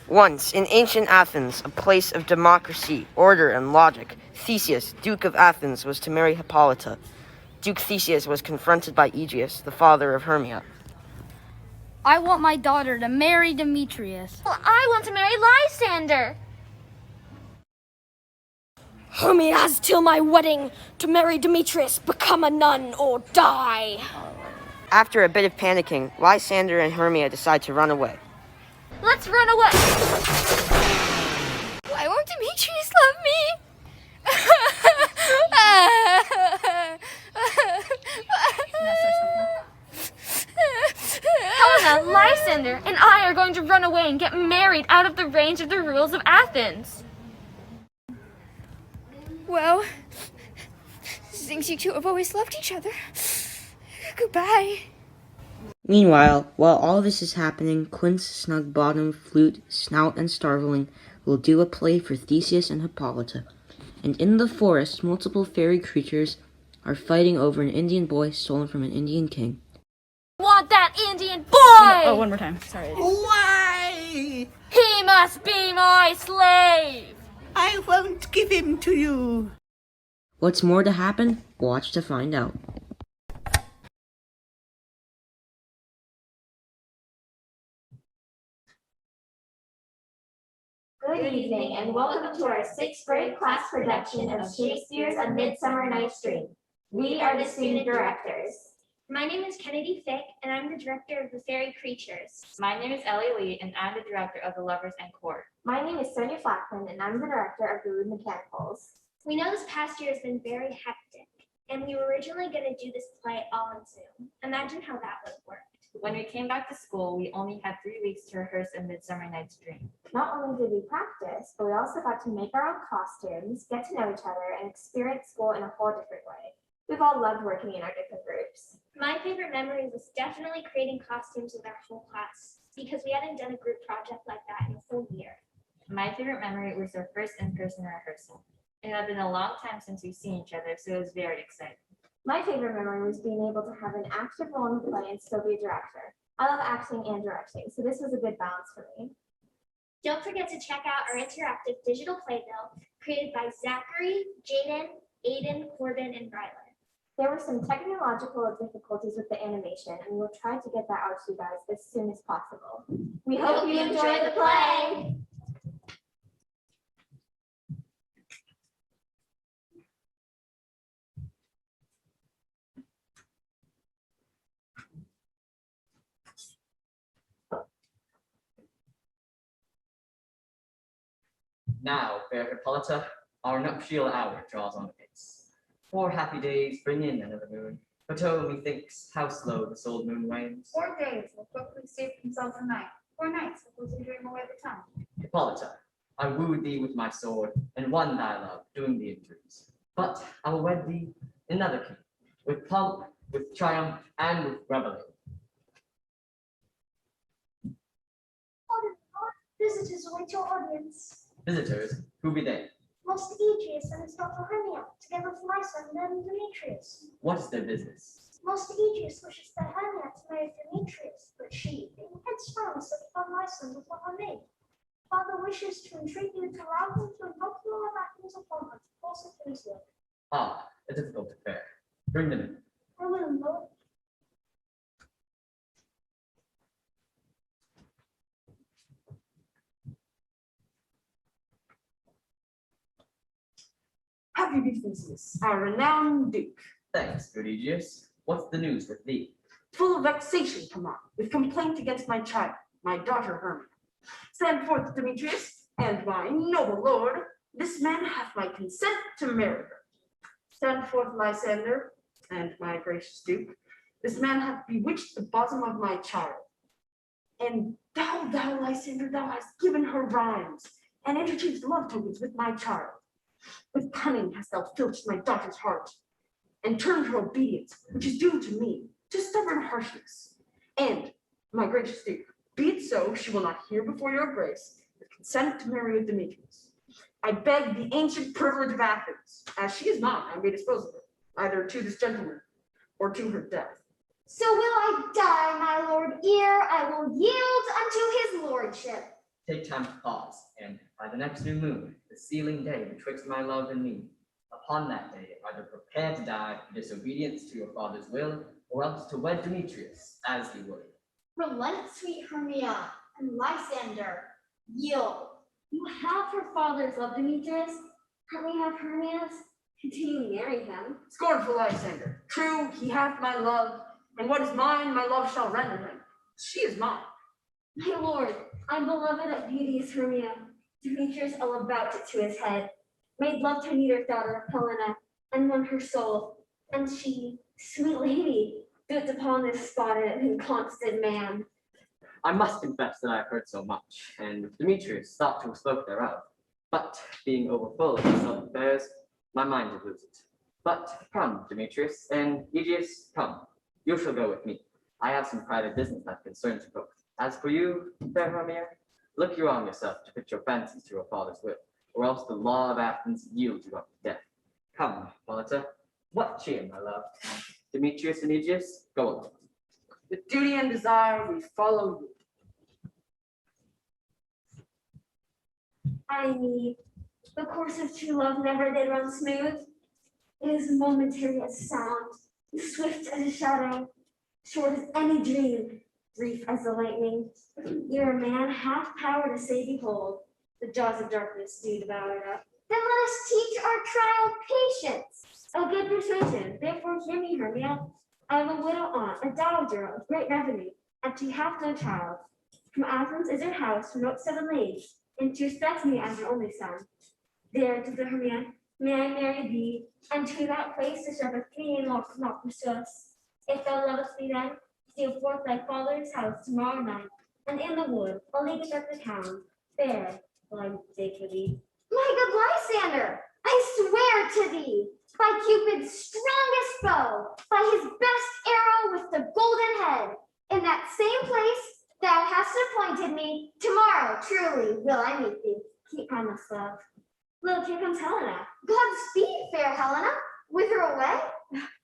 Once, in ancient Athens, a place of democracy, order, and logic, Theseus, Duke of Athens, was to marry Hippolyta. Duke Theseus was confronted by Aegeus, the father of Hermia. I want my daughter to marry Demetrius. Well, I want to marry Lysander. Hermia has till my wedding to marry Demetrius, become a nun, or die. After a bit of panicking, Lysander and Hermia decide to run away. Let's run away. Why won't Demetrius love me? Helena, Lysander, and I are going to run away and get married out of the range of the rules of Athens. Well, since you two have always loved each other, goodbye. Meanwhile, while all this is happening, Quince, Snugbottom, Flute, Snout, and Starveling will do a play for Theseus and Hippolyta. And in the forest, multiple fairy creatures are fighting over an Indian boy stolen from an Indian king. Want that Indian boy! Oh, one more time. Sorry. Why? He must be my slave! I won't give him to you. What's more to happen? Watch to find out. Good evening, and welcome to our sixth grade class production of Shakespeare's A Midsummer Night's Dream. We are the student directors. My name is Kennedy Fick, and I'm the director of the Fairy Creatures. My name is Ellie Lee, and I'm the director of the Lovers and Court. My name is Sonia Flackman, and I'm the director of the Rude Mechanicals. We know this past year has been very hectic, and we were originally going to do this play all on Zoom. Imagine how that would work. When we came back to school, we only had 3 weeks to rehearse A Midsummer Night's Dream. Not only did we practice, but we also got to make our own costumes, get to know each other, and experience school in a whole different way. We've all loved working in our different groups. My favorite memory was definitely creating costumes with our whole class, because we hadn't done a group project like that in a full year. My favorite memory was our first in-person rehearsal. It had been a long time since we've seen each other, so it was very exciting. My favorite memory was being able to have an active role in the play and still be a director. I love acting and directing, so this was a good balance for me. Don't forget to check out our interactive digital playbill created by Zachary, Jaden, Aiden, Corbin, and Ryler. There were some technological difficulties with the animation, and we'll try to get that out to you guys as soon as possible. We hope you enjoy the play! Now, fair Hippolyta, our nuptial hour draws on apace. 4 happy days bring in another moon, but oh, methinks how slow this old moon wanes. 4 days will quickly save themselves a night. 4 nights will quickly dream away the time. Hippolyta, I wooed thee with my sword, and won thy love, doing thee injuries. But I will wed thee another king, with pomp, with triumph, and with revelry. Visitors await your audience. Visitors, who be they? Most Aegeus and his daughter Hermia, together with Lysander and Demetrius. What is their business? Most Aegeus wishes that Hermia to marry Demetrius, but she, being headstrong, set upon Lysander for her mate. Father wishes to entreat you to allow him to invoke the law of Athens upon her to force it to his will. Ah, a difficult affair. Bring them in. I will, Lord. Happy be Theseus, our renowned duke. Thanks, good Aegeus. What's the news with thee? Full of vexation, come on, with complaint against my child, my daughter Hermia. Stand forth, Demetrius, and my noble lord, this man hath my consent to marry her. Stand forth, Lysander, and my gracious duke, this man hath bewitched the bosom of my child. And thou, Lysander, thou hast given her rhymes, and interchanged love tokens with my child. With cunning hast thou filched my daughter's heart, and turned her obedience, which is due to me, to stubborn harshness. And, my gracious duke, be it so, she will not hear before your grace, with consent to marry with Demetrius. I beg the ancient privilege of Athens, as she is not, I may dispose of her, either to this gentleman, or to her death. So will I die, my lord, ere I will yield unto his lordship. take time to pause, and by the next new moon, the sealing day betwixt my love and me, upon that day, either prepare to die in disobedience to your father's will, or else to wed Demetrius as he would. Relent, sweet Hermia, and Lysander, yield. You have her father's love, Demetrius. Can we have Hermia's? Continue to marry him. Scornful Lysander, true, he hath my love, and what is mine, my love shall render him. She is mine. My lord, I'm beloved of beauteous Hermia. Demetrius all about it to his head. Made love to Neater's daughter, Helena, and won her soul. And she, sweet lady, built upon this spotted and constant man. I must confess that I have heard so much, and with Demetrius thought to have spoke thereof. But being overfull of his self affairs, my mind did lose it. But come, Demetrius, and Aegeus, come. You shall go with me. I have some private business that concerns you both. As for you, fair Hermia, look you on yourself to fit your fancies to your father's will, or else the law of Athens yields you up to death. Come, Hippolyta, what cheer, my love? Demetrius and Aegeus, go along. With duty and desire, we follow you. I need. The course of true love never did run smooth. It is momentary as sound, swift as a shadow, short as any dream, brief as the lightning. Ere a man hath power to say, behold, the jaws of darkness do devour it up. Then let us teach our trial patience. A good persuasion. Therefore hear me, Hermia. I am a widow aunt, a dowager of great revenue, and she hath no child. From Athens is her house, remote 7 leagues, and she respects me as her only son. There, to the Hermia, may I marry thee, and to that place the shepherd Cain not pursue us. If thou lovest me then, steal forth thy father's house tomorrow night, and in the wood, a league of the town, there will I stay for thee. My good Lysander, I swear to thee, by Cupid's strongest bow, by his best arrow with the golden head, in that same place thou hast appointed me, tomorrow truly will I meet thee. Keep promise, love. Look, here comes Helena. Godspeed, fair Helena. Whither away?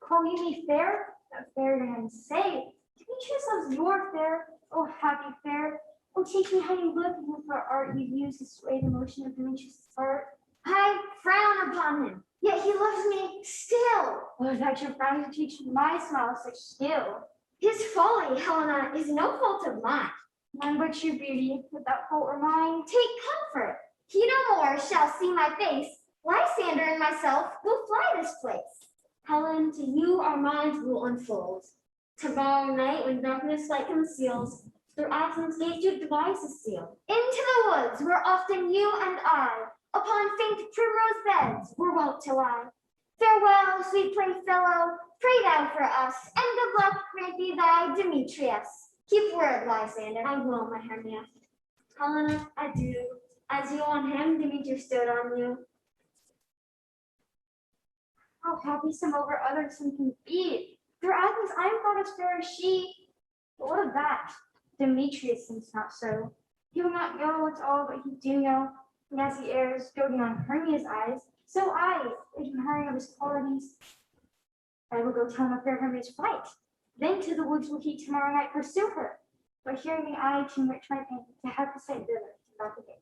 Call you me fair? Not fair to him say. Demetrius loves your fair. Oh, happy fair. Oh, teach me how you look and what for art you use to sway the motion of Demetrius' heart. I frown upon him, yet he loves me still. Oh, that your frown to teach my smile such skill. His folly, Helena, is no fault of mine. None but your beauty, without fault or mine. Take comfort. He no more shall see my face. Lysander and myself will fly this place. Helen, to you our minds will unfold. Tomorrow night, when darkness light conceals, through Athens' gates your devices seal. Into the woods, where often you and I, upon faint primrose beds, were wont to lie. Farewell, sweet playfellow, pray thou for us, and good luck grant thee thy Demetrius. Keep word, Lysander. I will, my Hermia. Helena, adieu. As you on him, Demetrius stood on you. How happy some over others some can be. Through Athens, I am thought as fair as she. But what of that? Demetrius thinks not so. He will not know what's all, but he do know. And as he errs, doting on Hermia's eyes, so I, ignoring of his qualities, I will go tell him of fair Hermia's flight. Then to the woods will he tomorrow night pursue her. But hearing the eye to enrich my pain, to have the sight thither, to not the gate.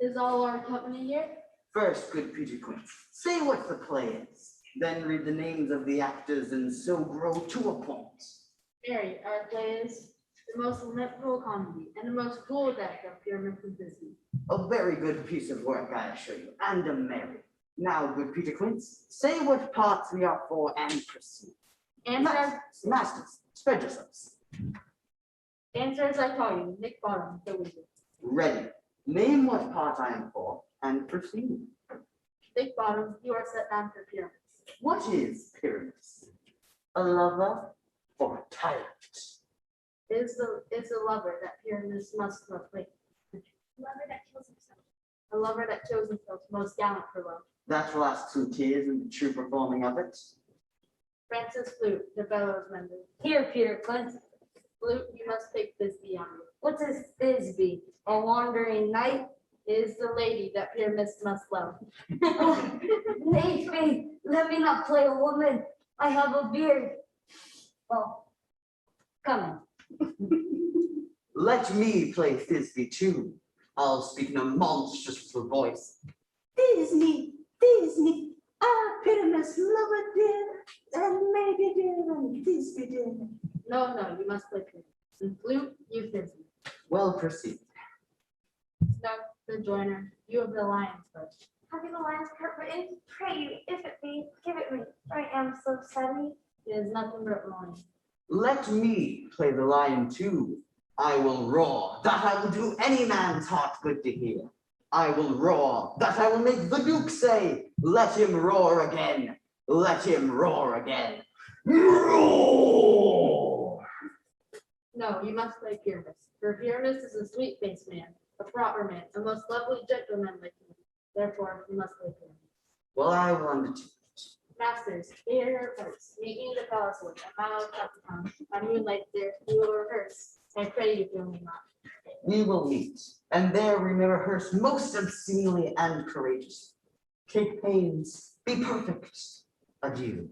Is all our company here? First, good Peter Quince, say what the play is. Then read the names of the actors and so grow to a point. Mary, our play is the most lamentable comedy and the most cruel death of pure Disney. A very good piece of work, I assure you, and a merry. Now, good Peter Quince, say what parts we are for and proceed. And Masters, spread yourselves. Answer as I tell you, Nick Bottom, the wizard. Ready. Name what part I am for, and proceed. Nick Bottom, you are set down for pyramids. What is Pyramus? A lover or a tyrant? Is the lover that pyramids must love. Wait. Lover that kills himself. A lover that chose himself most gallant for love. That will ask 2 tears in the true performing of it. Francis Flute, the bellows mender. Here, Peter Clint. Flute, you must take Thisbe on you. What's a Thisbe? A wandering knight? Is the lady that pyramids must love. Oh, nay, let me not play a woman. I have a beard. Well, come on. Let me play Thisbe too. I'll speak in a monstrous voice. Disney, our Pyramus lover dear, and maybe dear, and Thisbe dear. No, you must play pyramids. And Flute, you Thisbe. Well, proceed. Snug, the joiner, you have the lion's flesh. Have you the lion's heart written? Pray you, if it be, give it me, for I am so sadly. It is nothing but lion. Let me play the lion too. I will roar, that I will do any man's heart good to hear. I will roar, that I will make the Duke say, let him roar again, let him roar again. Roar! No, you must play Pyramus. For Pyramus is a sweet-faced man, a proper man, a most lovely gentleman like you. Therefore, you must play Pyramus. Well, I will undertake it. Masters, hear your parts. Meet me in the palace with a mile of town. By moonlight there, we will rehearse. I pray you feel me not. We will meet, and there we may rehearse most obscenely and courageously. Take pains, be perfect. Adieu.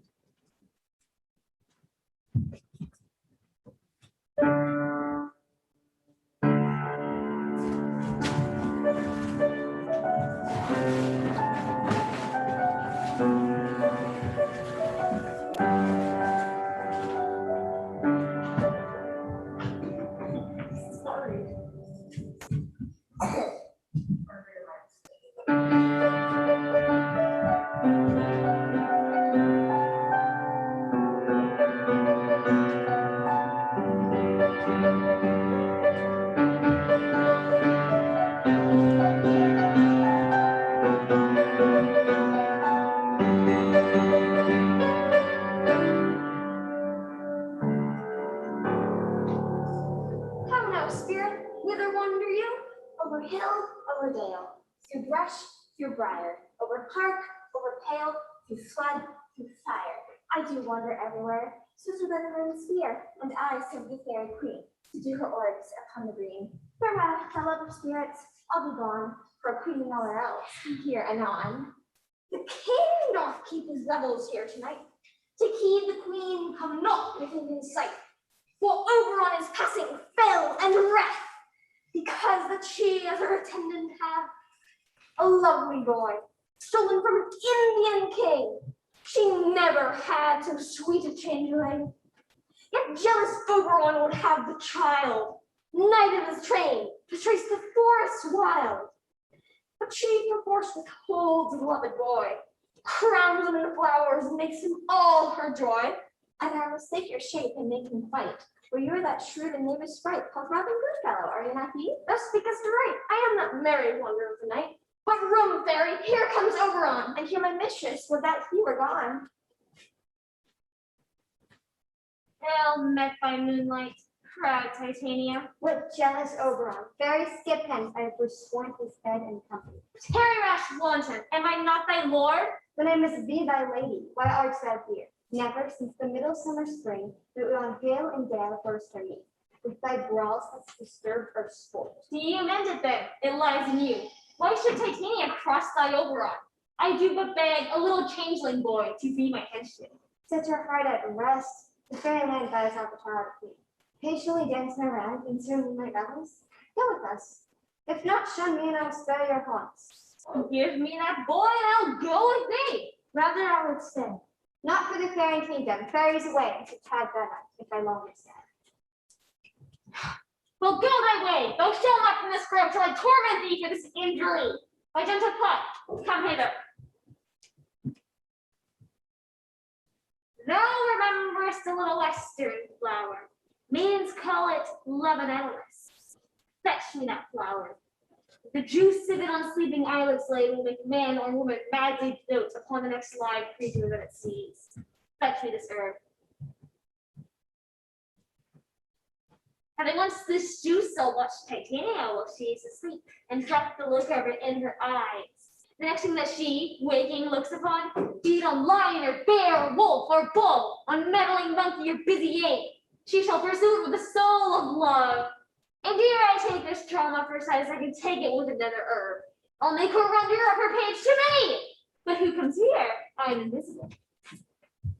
How now, spirit? Whither wander you? Over hill, over dale, through brush, through briar, over park, over pale, through flood, through fire. I do wander everywhere, swifter than the moon's sphere, and I serve the fairy queen to do her orbs upon the green. Farewell, my love of spirits, I'll be gone, for a queen nowhere else, here anon. The king doth keep his revels here tonight. To keep the queen come not within his sight. For Oberon is passing fell and wrath, because that she as her attendant hath a lovely boy, stolen from an Indian king. She never had so sweet a changeling. Yet jealous Oberon would have the child, knight of his train, to trace the forest wild. But she perforce withholds the beloved boy, crowns him in flowers, and makes him all her joy. And I mistake your shape and make him fight. For you are that shrewd and knavish sprite called Robin Goodfellow, are you not he? Thou speakest right. I am not merry wonder of the night. But room, fairy, here comes Oberon, and here my mistress, would that he were gone. Well met by moonlight, proud Titania. With jealous Oberon, fairy skip hence, I have forsworn his bed and company. Tarry, rash wanton, am I not thy lord? Then I must be thy lady. Why art thou here? Never since the middle summer spring, that on hill and dale burst her meat. With thy brawls hast disturbed earth's sport. Do you mend it then? It lies in you. Why should Titania cross thy Oberon? I do but beg a little changeling boy to be my henchman. Set your heart at rest. The fairyland dies out the child of queen. Patiently dancing around and serving my revels. Go with us. If not, shun me and I will spare your haunts. Oh, give me that boy and I'll go with thee. Rather I would stay. Not for the fairy kingdom. Fairies away, and to tag that up, if I longer stay. Well, go thy way. Thou shalt not from this grove till I torment thee for this injury. My gentle pup, come hither. Thou rememberest the little western flower, Maidens call it Lebanellus. Fetch me that flower. The juice of it on sleeping eyelids laid will make man or woman madly dote upon the next live creature that it sees. Fetch me this herb. Having once this juice, I'll watch Titania while she is asleep and drop the look of it in her eyes. The next thing that she, waking, looks upon, be it on lion or bear or wolf or bull, on meddling monkey or busy ape, she shall pursue it with the soul of love. And dare I take this charm off her sight as I can take it with another herb. I'll make her render up her page to me. But who comes here? I am invisible.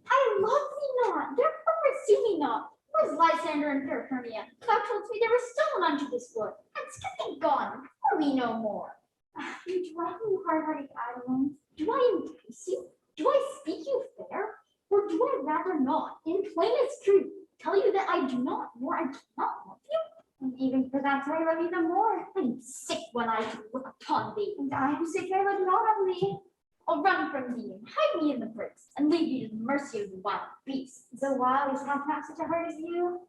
I love thee not, therefore pursue me not. Where's Lysander and fair Hermia? Thou told me they were stolen unto this wood, and skipping gone, for we no more. You drive me hard-hearted Adeline. Do I entice you? Do I speak you fair? Or do I rather not, in plainest truth, tell you that I do not, nor I cannot love you? And even for that I love you the more. I am sick when I do look upon thee. And I am sick I look not on thee. I'll run from thee and hide me in the bricks, and leave you to the mercy of the wild beasts. The wildest have not such a heart as you.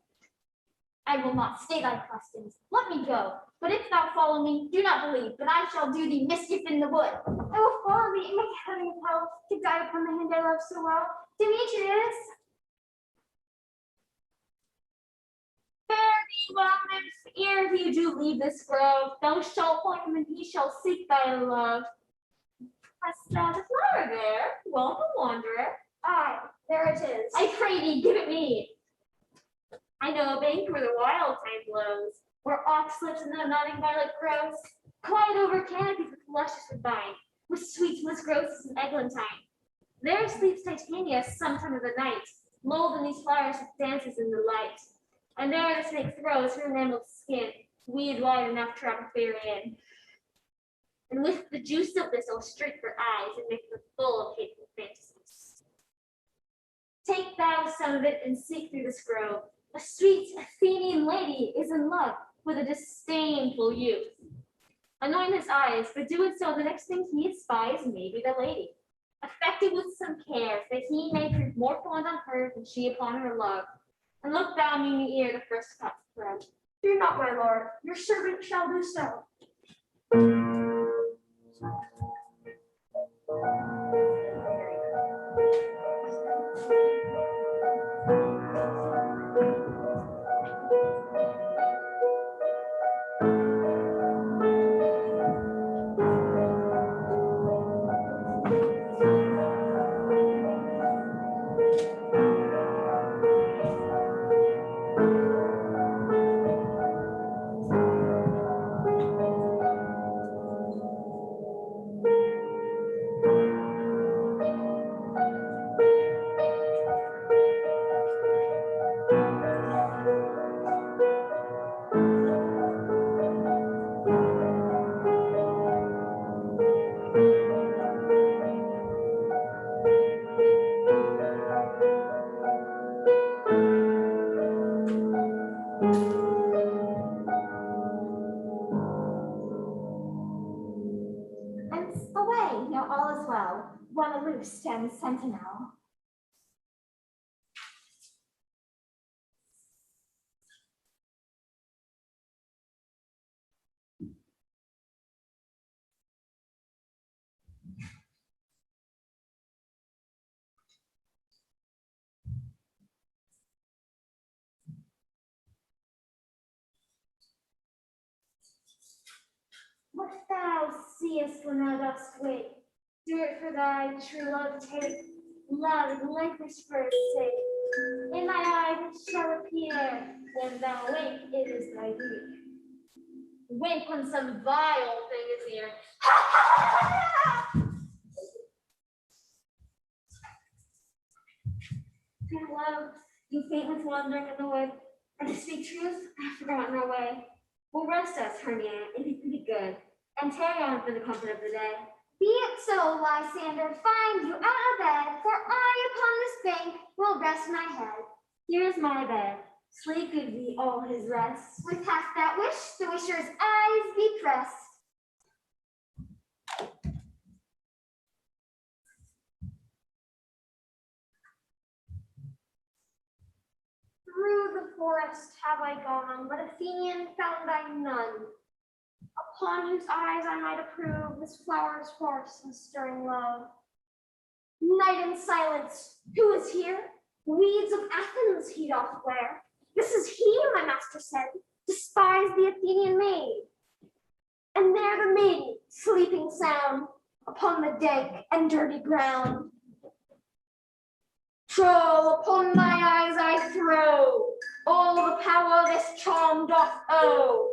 I will not stay thy questions. Let me go. But if thou follow me, do not believe that I shall do thee mischief in the wood. I will follow thee and make heaven of hell to die upon the hand I love so well. Demetrius! Fare thee well, nymph, ere you do leave this grove. Thou shalt find him, and he shall seek thy love. Hast thou the flower there? Welcome, wanderer. Aye, there it is. I pray thee, give it me. I know a bank where the wild thyme blows, where ox lips and the nodding violet grows. Quiet over canopies with luscious woodbine, with sweet bliss grosses and eglantine. There sleeps Titania sometime of the night, lulled in these flowers with dances in the light. And there the snake throws her enameled skin, weed wide enough to wrap a fairy in. And with the juice of this, I'll strike her eyes and make them full of hateful fantasies. Take thou some of it and seek through this grove. A sweet Athenian lady is in love with a disdainful youth. Anoint his eyes, but doing so, the next thing he espies may be the lady, affected with some care, that he may prove more fond on her than she upon her love. And look thou me in the ear the first cup throw. Fear not, my lord, your servant shall do so. Away, now all is well. One aloof stands sentinel. What thou seest when thou dost wake, do it for thy true love take. Love and likeness for its sake. In thy eyes it shall appear, when thou wake, it is thy week. Wake when some vile thing is near. Dear love, you faintless wandering in the wood, and to speak truth, I have forgotten our way. Will rest us, Hermia, if you can be good, and tarry on for the comfort of the day. Be it so, Lysander, find you out of bed, for I upon this bank will rest my head. Here is my bed. Sleep give thee all his rest. With hast that wish, the wisher's eyes be pressed. Through the forest have I gone, but Athenian found I none, upon whose eyes I might approve this flower's force and stirring love. Night and silence, who is here? Weeds of Athens he doth wear. This is he, my master said, despise the Athenian maid. And there the maiden, sleeping sound, upon the dank and dirty ground. Troll, upon thy eyes I throw all the power this charm doth owe.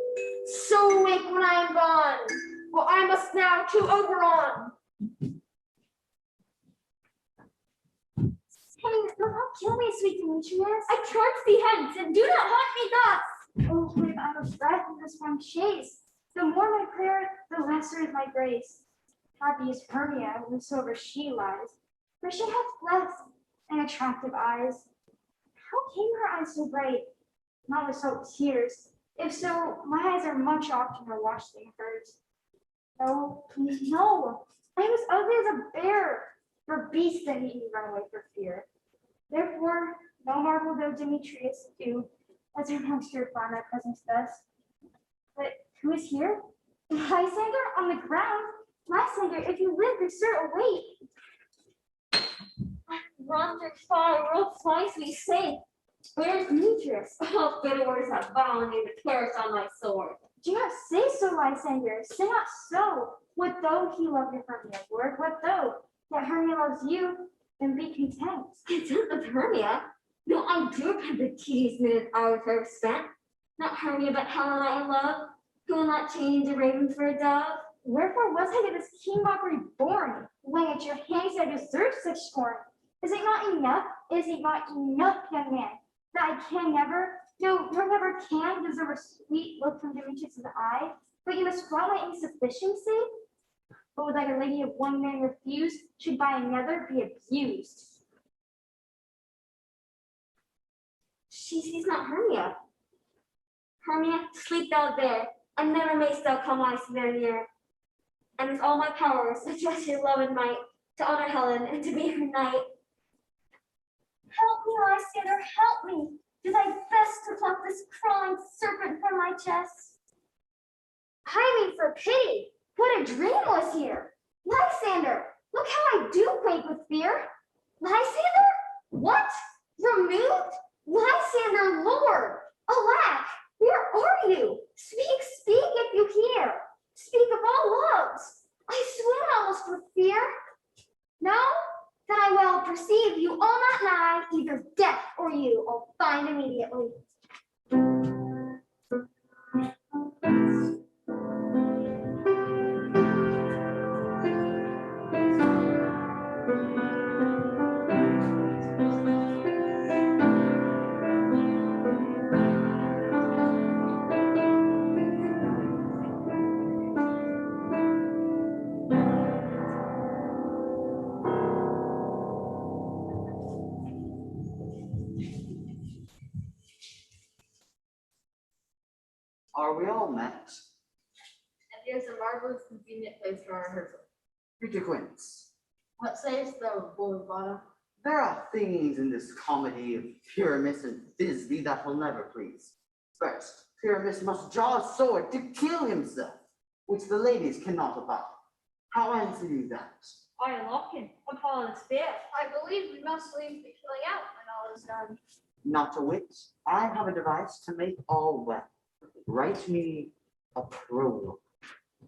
So wake when I am gone, for I must now to Oberon. Hey, do not kill me, sweet Demetrius. I charge thee hence, and do not haunt me thus. Oh, I am out of breath in this one chase. The more my prayer, the lesser is my grace. Happy is Hermia, whosoever she lies, for she hath blessed and attractive eyes. How came her eyes so bright? Not with salt tears. If so, my eyes are much oftener washed than hers. Oh, no, I am as ugly as a bear, for beasts that make me run away for fear. Therefore, no marvel though Demetrius do, as her monster find my presence thus. But who is here? Lysander on the ground. Lysander, if you live, be sir, awake. Run through fire, roll twice, we say. Where's Demetrius? Oh, good orders have fallen in the curse on my sword. Do not say so, Lysander. Say not so. What though he loved your Hermia, Lord? What though that Hermia loves you? Then be content. Content with Hermia? No, I do repent the tedious minutes I with her spent. Not Hermia, but Helen I love, who will not change a raven for a dove. Wherefore was I to this keen mockery born, laying at your hands I deserve such scorn? Is it not enough? Is it not enough, young man, that I can never, no, nor never can deserve a sweet look from Demetrius' eye, but you must flaunt my insufficiency? Oh, that a lady of one man refused should by another be abused. She sees not Hermia. Hermia, sleep thou there, and never mayst thou come lie so very near. And with all my powers, address your love and might, to honor Helen and to be her knight. Help me, Lysander, help me. Do thy best to pluck this crawling serpent from my chest. Hide me for pity. What a dream was here. Lysander, look how I do quake with fear. Lysander? What? Removed? Lysander, Lord! Alack, where are you? Speak, speak if you hear. Speak of all loves. I swoon almost with fear. No? Then I well perceive you all not nigh, either death or you, I'll find immediately. Are we all met? And here's a marvelous convenient place for our rehearsal. Peter Quince, What sayest thou, boy bottom? there are things in this comedy of Pyramus and Thisbe that will never please. First, Pyramus must draw a sword to kill himself, which the ladies cannot abide. How answer you that? I unlock him. Upon his fear. I believe we must leave the killing out when all is done. Not a whit. I have a device to make all well. Write me a prologue,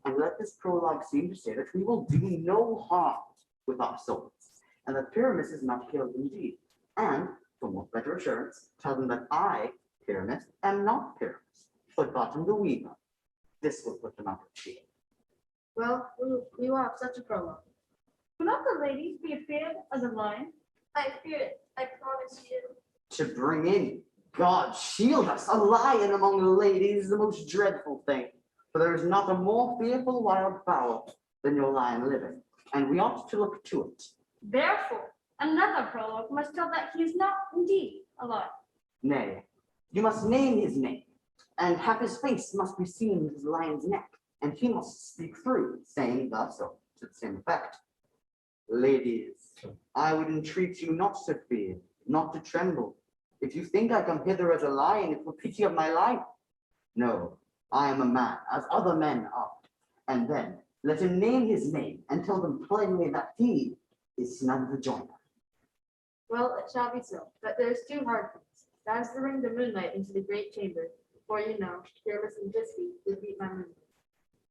and let this prologue seem to say that we will do no harm with our swords, and that Pyramus is not killed indeed. And, for more better assurance, tell them that I, Pyramus, am not Pyramus, Footbottom the Weaver. This will put them out of fear. Well, we will have such a prologue. Will not the ladies be afeard as a lion? I fear it, I promise you. To bring in, God shield us, a lion among the ladies is the most dreadful thing, for there is not a more fearful wild fowl than your lion living, and we ought to look to it. Therefore, another prologue must tell that he is not indeed a lion. Nay, you must name his name, and half his face must be seen with his lion's neck, and he must speak through, saying thus or to the same effect. Ladies, I would entreat you not to fear, not to tremble, If you think I come hither as a lion, it's for pity of my life. No, I am a man, as other men are. And then let him name his name and tell them plainly that he is Snug the Joiner. Well, it shall be so, but there's two hard things. That is to bring the moonlight into the great chamber, for you know, Fearless and Bisbee did beat my moonlight.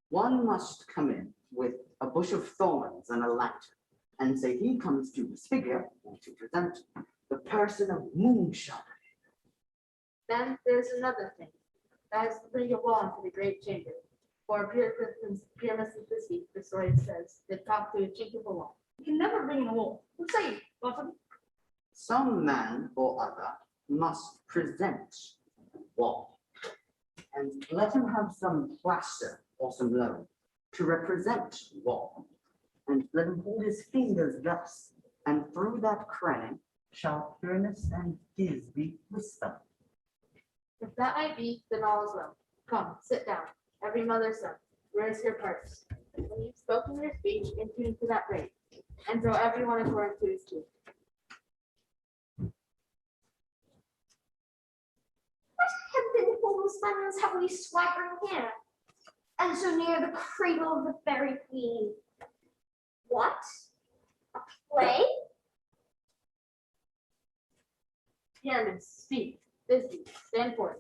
One must come in with a bush of thorns and a lantern, and say he comes to disfigure or to present the person of Moonshine. Then there's another thing. That is to bring a wall into the great chamber. For Pyramus and Bisbee, the story says, they talk to a chink of a wall. You can never bring in a wall. What say you, Bottom? Some man or other must present wall, and let him have some plaster or some loam to represent wall, and let him hold his fingers thus, and through that cranny shall Pyramus and Bisbee whisper. If that might be, then all is well. Come, sit down. Every mother's son, where is your purse? When you've spoken your speech, in tune to that rate, and so everyone according to his tune. What have been fools funds have we swaggering here? And so near the cradle of the fairy queen. What? A play? Pyramus, speak. Bisbee, stand forth.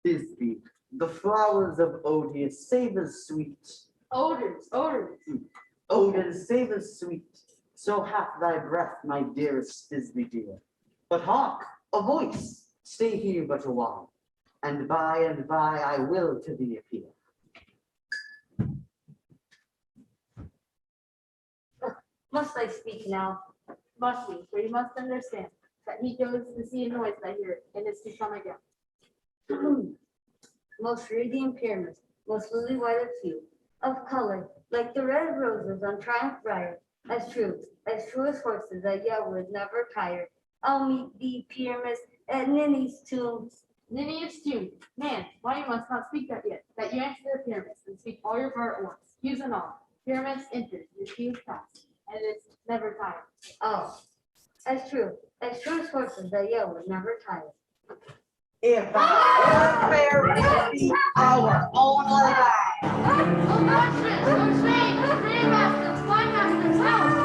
Bisbee, the flowers of Odious savours sweet. Odors, odors. Odors savours sweet. So hath thy breath, my dearest Bisbee dear. But hark, a voice, stay here but a while, and by I will to thee appear. Must I speak now? Must we, for you must understand that he goes to see a noise I hear, and is to come again. Most radiant pyramids, most lily white of hue, of color, like the red roses on Triumph Briar, as true as horses that yet would never tire. I'll meet thee, pyramids, at Ninny's tomb. Ninny's tomb. Man, why you must not speak that yet, that you answer the pyramids and speak all your part at once. Hughes and all. Pyramids entered, your huge past, and it's never tired. Oh, as true as horses that yet would never tire. If I were fair Bisbee, our own life. Oh, Marchman! Oh, Shane! Grandmaster's, Winemaster's house!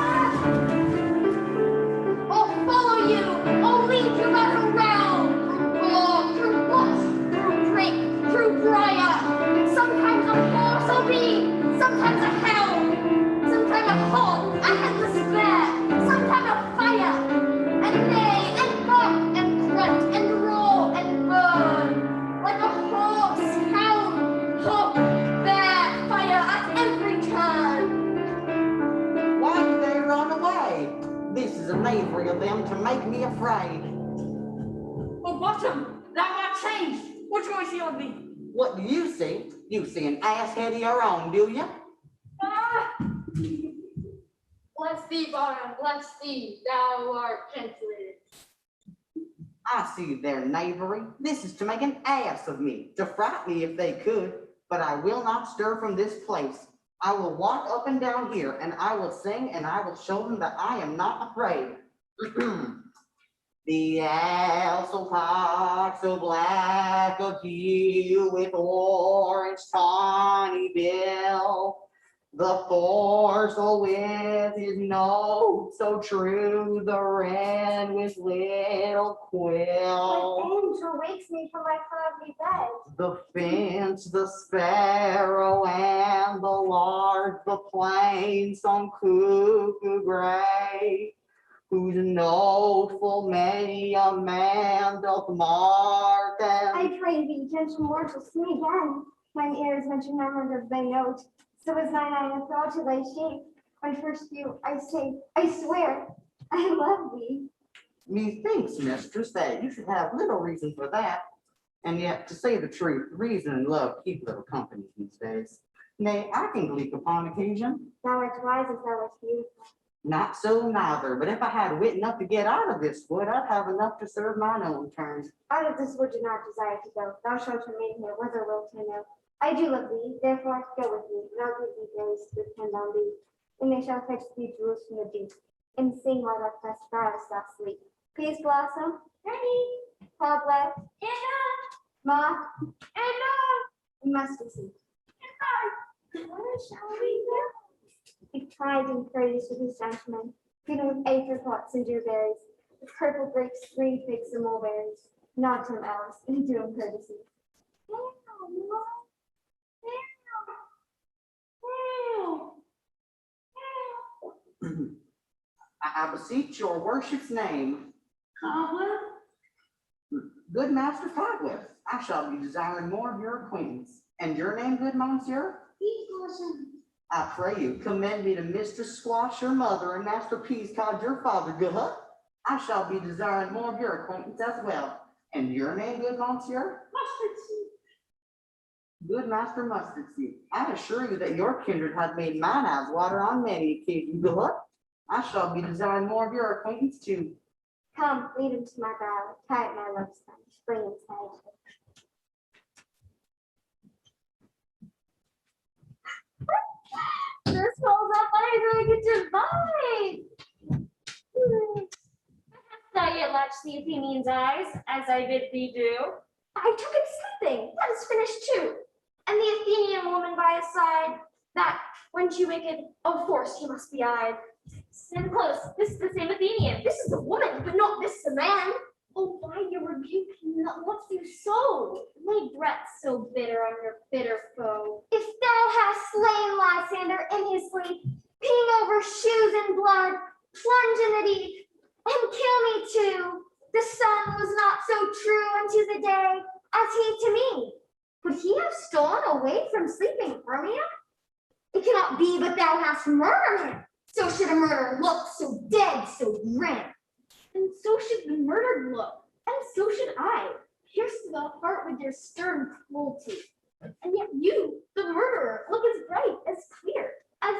I'll follow you! I'll lead you out around! Through bush, through brake, through briar! Sometimes a horse I'll be! Sometimes a hound! Sometimes a hog, a headless bear! Sometimes a fire! And neigh, and bark, and grunt, and roar, and burn! Like a horse, hound, hog, bear, fire at every turn! Why do they run away? This is a knavery of them to make me afraid. Oh, Bottom, thou art changed. What do I see on thee? What do you see? You see an ass head of your own, do you? Ah! Bless thee, Bottom, bless thee, thou art gentle. I see their knavery. This is to make an ass of me, to frighten me if they could, but I will not stir from this place. I will walk up and down here, and I will sing, and I will show them that I am not afraid. The owl so black, so black of hue, with orange tawny bill. The thorso with his note so true, the wren with little quill. My angel wakes me from my cloudy bed. The finch, the sparrow, and the lark, the plain song cuckoo gray, whose note full many a man doth mark. I pray thee, gentle mortal, see me again. Mine ears mention memory of thy note. So is mine eye a thought to thy shape. When first view, I say, I swear, I love thee. Methinks, mistress, that you should have little reason for that. And yet, to say the truth, reason and love keep little company these days. Nay, I can gleek upon occasion. Thou art wise as thou art beautiful. Not so neither, but if I had wit enough to get out of this wood, I'd have enough to serve mine own turn. Out of this wood do not desire to go. Thou shalt remain here, whether wilt or no. I do love thee, therefore go with me, and I'll give thee grace to depend on thee. And they shall fetch thee jewels from the deep. and sing while the best flowers softly. Peace blossom, ready. Cobweb, moth, and mustard seed. Where shall we go? He cried and praised with his gentlemen, feeding with apricots and dewberries, with purple grapes, green figs, and mulberries. Nod to him, Alice, and do him courtesy. I beseech your worship's name. Cobweb? Good Master Cobweb, I shall be desiring more of your acquaintance. And your name, good Monsieur? Peace blossom. I pray you, commend me to Mistress Squash, your mother, and Master Peascod, your father, good. I shall be desiring more of your acquaintance as well. And your name, good Monsieur? Mustard seed. Good Master Mustard Seed, I assure you that your kindred hath made mine eyes water on many occasions, good. I shall be desiring more of your acquaintance too. Come, lead him to my bower, tie at my love's sponge, bring him tied. This holds up by doing a divine. Thou yet latched the Athenian's eyes, as I bid thee do. I took it sleeping. That is finished too. And the Athenian woman by his side, that when she wicked, of force he must be eyed. Stand close. This is the same Athenian. This is a woman, but not this a man. Oh, why you rebuke him? What's you so? Lay breath so bitter on your bitter foe. If thou hast slain Lysander in his sleep, ping over shoes and blood, plunge in the deep, and kill me too. The sun was not so true unto the day as he to me. Would he have stolen away from sleeping Hermia? It cannot be but thou hast murdered him. So should a murderer look, so dead, so grim. And so should the murdered look, and so should I, pierced to the heart with your stern cruelty. And yet you, the murderer, look as bright, as clear, as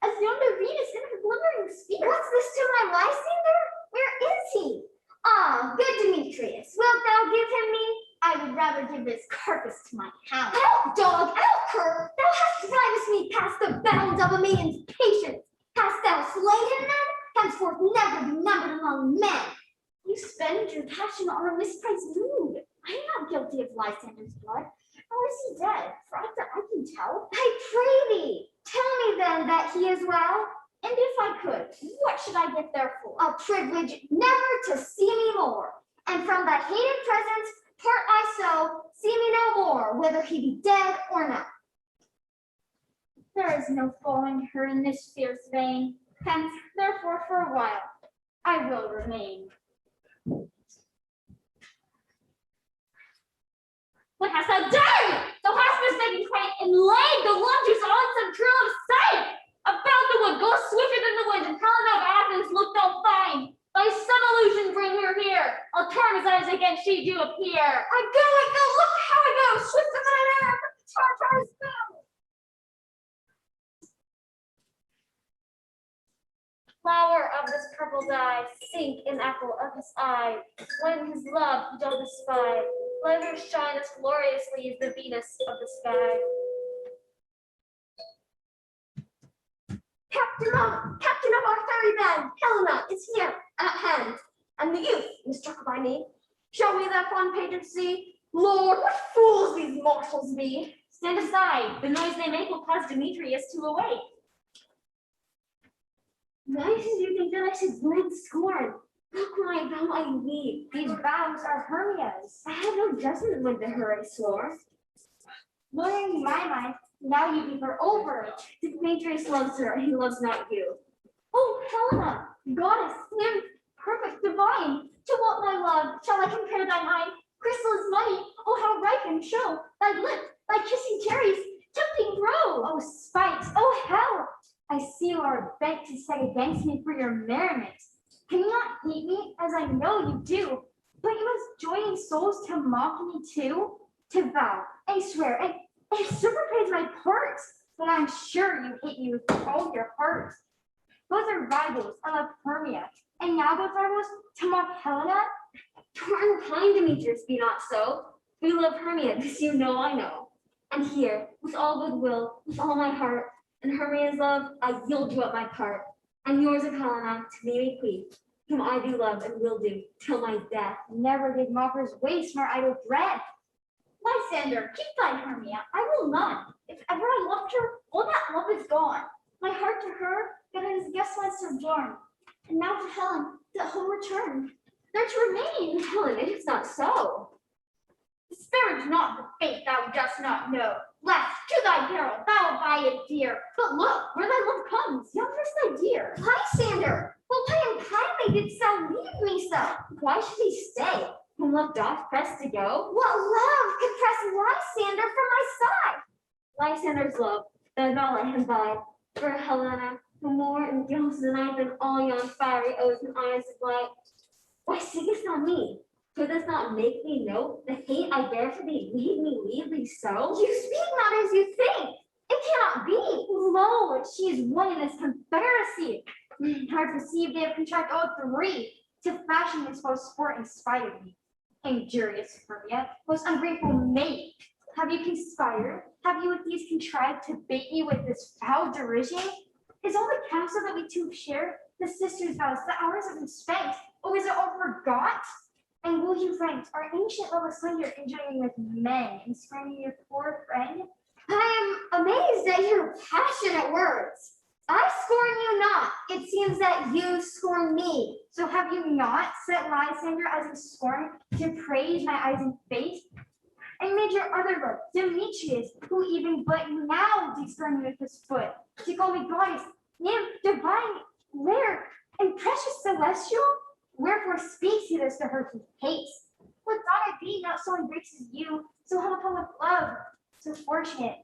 yonder Venus in her glimmering sphere. What's this to my Lysander? Where is he? Ah, good Demetrius, wilt thou give him me? I would rather give this carcass to my hound. Out, dog, out, cur! Thou hast drivest me past the bounds of a maiden's patience. Hast thou slain him then? Henceforth never be numbered among men. You spend your passion on a mispriced mood. I am not guilty of Lysander's blood. Nor is he dead, for aught that I can tell. I pray thee, tell me then that he is well. And if I could, what should I get therefore? A privilege never to see me more. And from thy hated presence part I so, see me no more, whether he be dead or not. There is no following her in this fierce vein. Hence, therefore, for a while, I will remain. What hast thou done? Thou hast mistaken quite and laid the lunges on some true of sight. About the wood, go swifter than the wind, and Helena of Athens look thou fine. By some illusion bring her here. I'll turn his eyes again, she do appear. I go, look how I go, swifter than an arrow, but the Tartars go. Flower of this purple dye, sink in apple of his eye. When his love he doth espy, let her shine as gloriously as the Venus of the sky. Captain of our ferry band, Helena is here at hand, and the youth mistruck by me. Shall we their fond pageant see? Lord, what fools these mortals be! Stand aside, the noise they make will cause Demetrius to awake. Why did you think that I should blame scorn? Look when I vow I leave. These vows are Hermia's. I had no judgment when to her I swore. Knowing my mind, now you give her over. Demetrius loves her, and he loves not you. Oh, Helena, goddess, nymph, perfect, divine, to what, my love, shall I compare thy mind? Crystal is money, oh, how ripe in show, thy lip, thy kissing cherries, tempting grow. Oh, spite, oh, hell! I see you are bent to set against me for your merriment. Can you not hate me, as I know you do? But you must join in souls to mock me too? To vow, and swear, and superpose my part. But I'm sure you hate me with all your heart. Both are rivals. I love Hermia, and now both rivals to mock Helena? You're unkind, Demetrius, be not so. We love Hermia, this you know I know. And here, with all goodwill, with all my heart, and Hermia's love, I yield you up my part. and yours of Helena to me bequeath, whom I do love and will do till my death. Never did mockers waste nor idle dread. Lysander, keep thy Hermia. I will not. If ever I loved her, all that love is gone. My heart to her, that it is guest my sojourn. And now to Helen, that home return. There to remain. Helen, it is not so. Disparage not the fate thou dost not know, lest to thy peril thou buy it dear. But look, where thy love comes, yonder's thy dear. Lysander, well, why unkindly didst thou leave me so? Why should he stay, whom love doth press to go? What love could press Lysander from my side? Lysander's love, though not let him bide, for Helena, who more endures the night than all yon fiery oaths and eyes of light. Why seekest thou me? Could this not make thee know the hate I bear for thee leave thee so? You speak not as you think. It cannot be. Lo, she is one in this confederacy. I perceive they have contracted all three to fashion this both sport in spite of me. Injurious Hermia, most ungrateful maid. Have you conspired? Have you with these contrived to bait me with this foul derision? Is all the counsel that we two have shared, the sisters' vows, the hours have been spent, or is it all forgot? And will you rank our ancient love of slender in joining with men and spurning your poor friend? I am amazed at your passionate words. I scorn you not. It seems that you scorn me. So have you not set Lysander as a scorn to praise my eyes and face? And made your other love, Demetrius, who even but now discern me with his foot, to call me goddess, nymph, divine, rare, and precious celestial? Wherefore speaks he this to her who hates? Would thought I be not so embraced as you, so hung upon with love, so fortunate,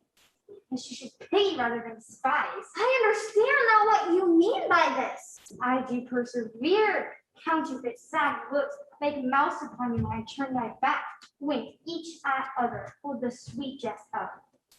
and she should pity rather than despise. I understand now what you mean by this. I do persevere, counterfeit sad looks, make mouse upon you when I turn my back, wink each at other, hold the sweet jest up.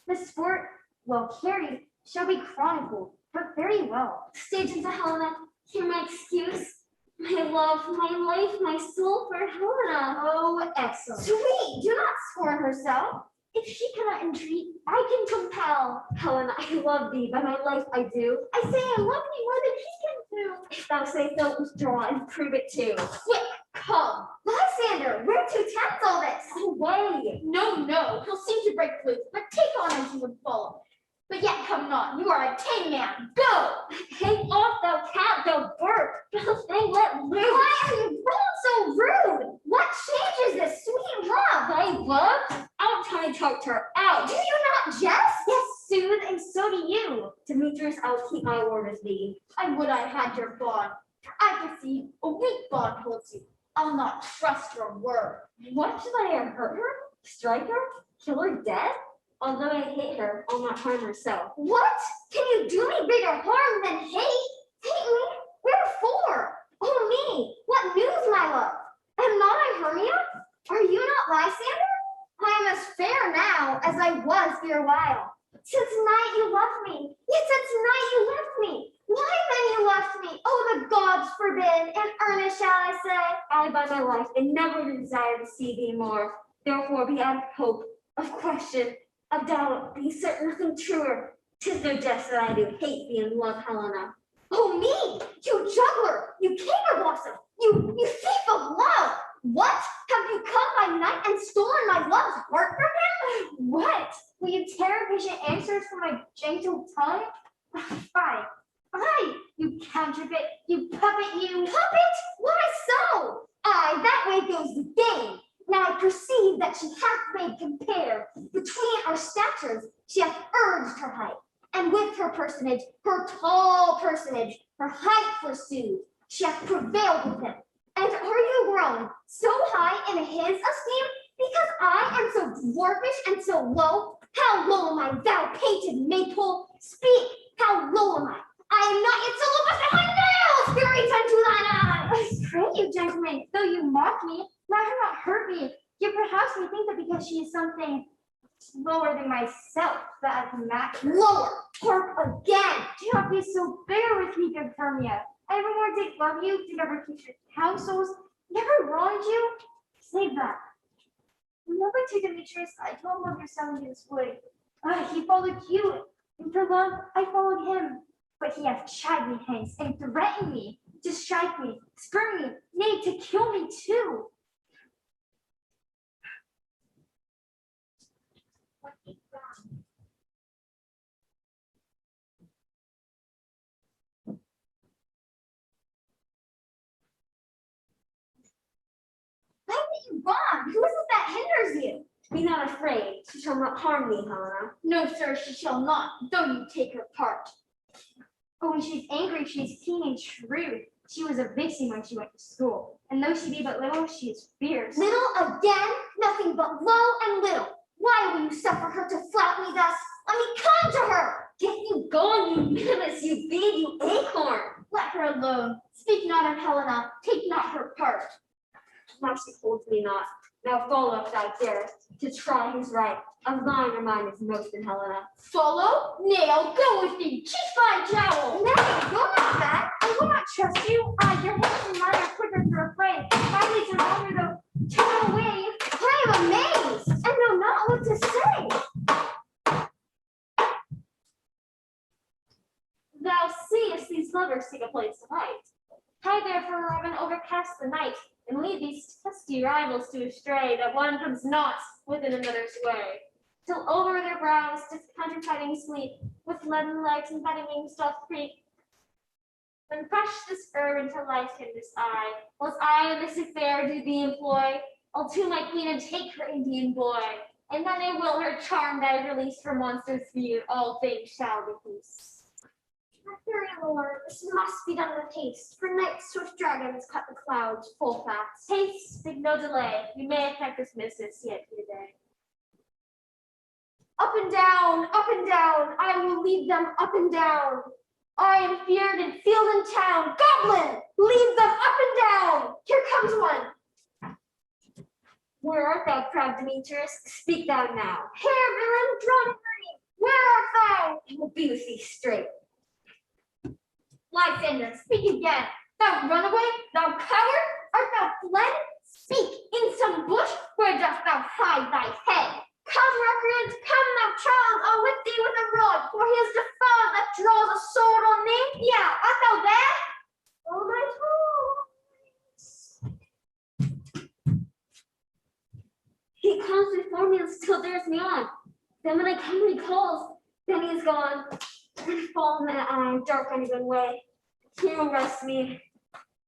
The sport, well carried, shall be chronicled, but very well. Stage into Helena, hear my excuse. My love, my life, my soul for Helena. Oh, excellent. Sweet, do not scorn herself. If she cannot entreat, I can compel. Helena, I love thee, by my life I do. I say I love thee more than he can do. If thou say so, withdraw and prove it too. Quick, come. Lysander, where to tempt all this? Away. No, he'll seem to break loose, but take on as you would follow. But yet come not, you are a tame man. Go! Hang off, thou cat, thou bird. Thou thing let loose. Why are you grown so rude? What changes this sweet love? Thy love? Out, tiny tartar, out. Do you not jest? Yes, soothe, and so do you. Demetrius, I'll keep my word with thee. I would I had your bond. I perceive a weak bond holds you. I'll not trust your word. What, should I hurt her? Strike her? Kill her dead? Although I hate her, I'll not harm herself. What? Can you do me bigger harm than hate? Hate me? Wherefore? Oh me, what news, my love? Am not I Hermia? Are you not Lysander? I am as fair now as I was ere while. Since night you left me, yet since night you left me. Why then you left me? Oh, the gods forbid, in earnest shall I say. I by my life and never desire to see thee more. Therefore be out of hope, of question, of doubt, be certain nothing truer. 'Tis no jest that I do hate thee and love Helena. Oh me, you juggler, you caper blossom, you thief of love. What? Have you come by night and stolen my love's heart from him? What? Will you tear patient answers from my gentle tongue? Fie. You counterfeit, you puppet, you. Puppet? Why so? Aye, that way goes the game. Now I perceive that she hath made compare between our statures. She hath urged her height, and with her personage, her tall personage, her height forsooth, she hath prevailed with him. And are you grown so high in his esteem, because I am so dwarfish and so low? How low am I, thou painted maypole? Speak, how low am I? I am not yet so low as to my nails, furies unto thine eyes. I pray you, gentlemen, though you mock me, let her not hurt me. Yet perhaps you think that because she is something lower than myself, that I can match her. Lower, hark again. Do not be so bitter with me, good Hermia. I evermore did love you, did ever keep your counsels, never wronged you. Save that. Remember to Demetrius, I told him of your son in this wood. He followed you, and for love, I followed him. But he hath chid me hence, and threatened me to strike me, spurn me, nay, to kill me too. Why have you gone? Who is it that hinders you? Be not afraid. She shall not harm me, Helena. No, sir, she shall not, though you take her part. But when she's angry, she's keen and shrewd. She was a vixen when she went to school. And though she be but little, she is fierce. Little again? Nothing but low and little. Why will you suffer her to flout me thus? Let me come to her. Get you gone, you minimus, you bead, you acorn. Let her alone. Speak not of Helena. Take not her part. Now she holds me not. Now follow if thou darest, to try his right. Of thine or mine is most in Helena. Follow? Nay, I'll go with thee. Keep thy jowl. Nay, go not that. I will not trust you. Your hands and mine are quicker to refrain. My legs are longer though. Turn away. I am amazed, and know not what to say. Thou seest these lovers take a place tonight. Hide therefore, Robin, overcast the night, and lead these testy rivals to astray, that one comes not within another's way. Till over their brows discounterfeiting sleep, with leaden legs and betting wings doth creep. When fresh this herb into life in this eye, whilst I in this affair do thee employ, I'll to my queen and take her Indian boy, and then I will her charm thy release from monsters' fear, all things shall be peace. My fairy lord, this must be done with haste, for night's swift dragons cut the clouds full fast. Haste, make no delay, you may effect this business yet today. Up and down, I will lead them up and down. I am feared in field and town. Goblin, lead them up and down. Here comes one. Where art thou, proud Demetrius? Speak thou now. Here, villain, drawn and green. Where art thou? I will be with thee straight. Lysander, speak again. Thou runaway, thou coward, art thou fled? Speak, in some bush, where dost thou hide thy head? Come, recreant, come, thou child, I'll whip thee with a rod, for he is the foe that draws a sword on me. Yeah, art thou there? Oh, my toes. He comes before me and still dares me on. Then when I come, he calls, then he is gone. And fall in that dark uneven way. Here will rest me.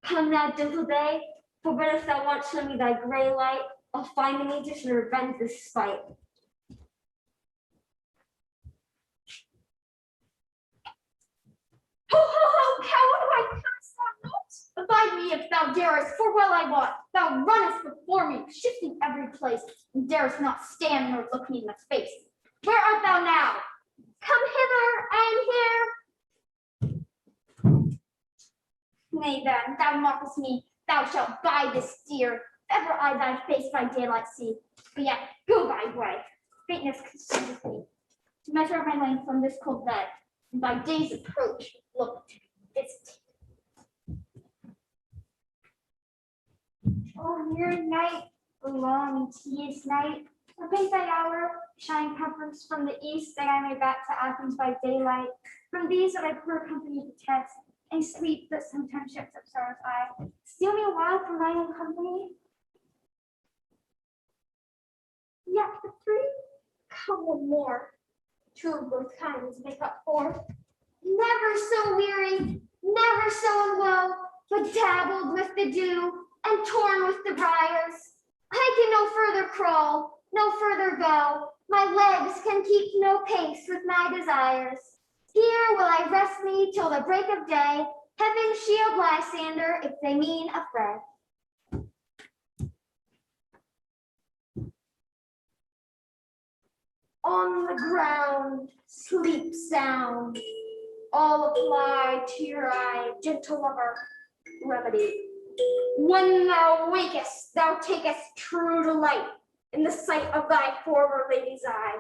Come now, gentle day, for but if thou want show me thy gray light, I'll find an aegis and revenge this spite. Ho, ho, ho, coward, why comest thou not? Abide me if thou darest, for well I wot, thou runnest before me, shifting every place, and darest not stand nor look me in the face. Where art thou now? Come hither, I am here. Nay then, thou mockest me, thou shalt buy this dear, if ever I thy face by daylight see. But yet, go thy way, faintness consumes me. To measure my length from this cold bed, and by day's approach, look to its Oh, near night, the long, tedious night, await thy hour, shine comforts from the east, that I may back to Athens by daylight. From these that I poor company detest, and sleep that sometimes shuts up sorrow's eye. Steal me a while from thine own company. Yet the three, come one more. Two of both kinds make up four. Never so weary, never so in woe, but dabbled with the dew and torn with the briars. I can no further crawl, no further go. My legs can keep no pace with my desires. Here will I rest me till the break of day. Heaven shield Lysander if they mean a friend. On the ground, sleep sound. All apply to your eye, gentle lover, remedy. When thou wakest, thou takest true delight in the sight of thy former lady's eye.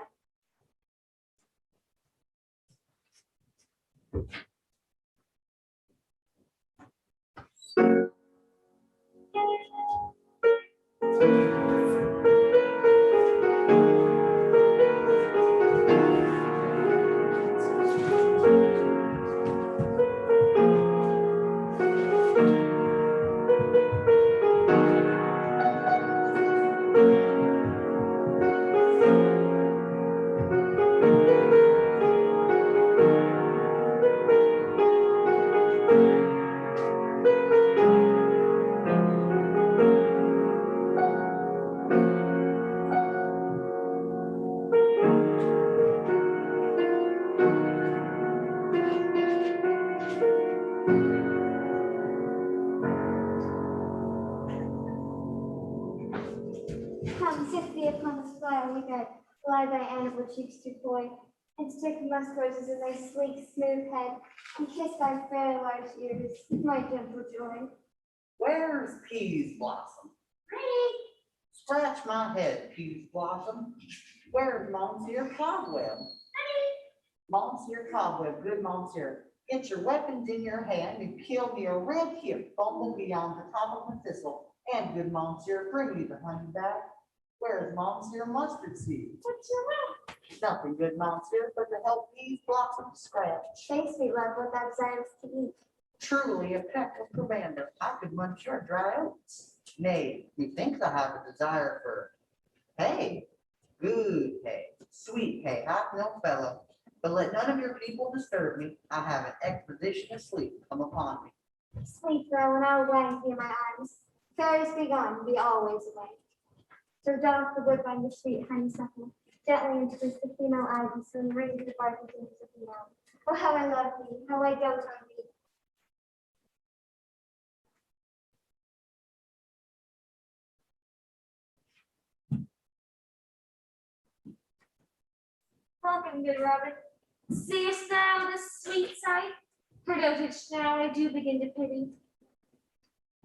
Come, sit thee upon this flowery bed, lie thy ample cheeks to coy, and stick musk roses in thy sleek, smooth head, and kiss thy fair large ears, my gentle joy. Where's Peas Blossom? Pretty. Scratch my head, Peas Blossom. Where's Monsieur Cobweb? Monsieur Cobweb, good Monsieur, get your weapons in your hand and kill me a red hip bumblebee on the top of the thistle. And good Monsieur, bring me the honey back. Where's Monsieur Mustard Seed? What's your will? Nothing good, Monsieur, but to help Peas Blossom scratch. Say, sweet love, what thou desirest to eat. Truly a peck of provender, I could munch your dry oats. Nay, methinks I have a desire for hay. Good hay, sweet hay, hath no fellow. But let none of your people disturb me. I have an exposition of sleep come upon me. Sleep thou, and I'll wang thee in my arms. Fairies be gone, be always away. So doth the woodbine the sweet honeysuckle, gently intertwist the female ivy, so ring the bark of the female. Oh, how I love thee, how I dote on thee. Welcome, good Robin. Seest thou this sweet sight? Her dotage now I do begin to pity.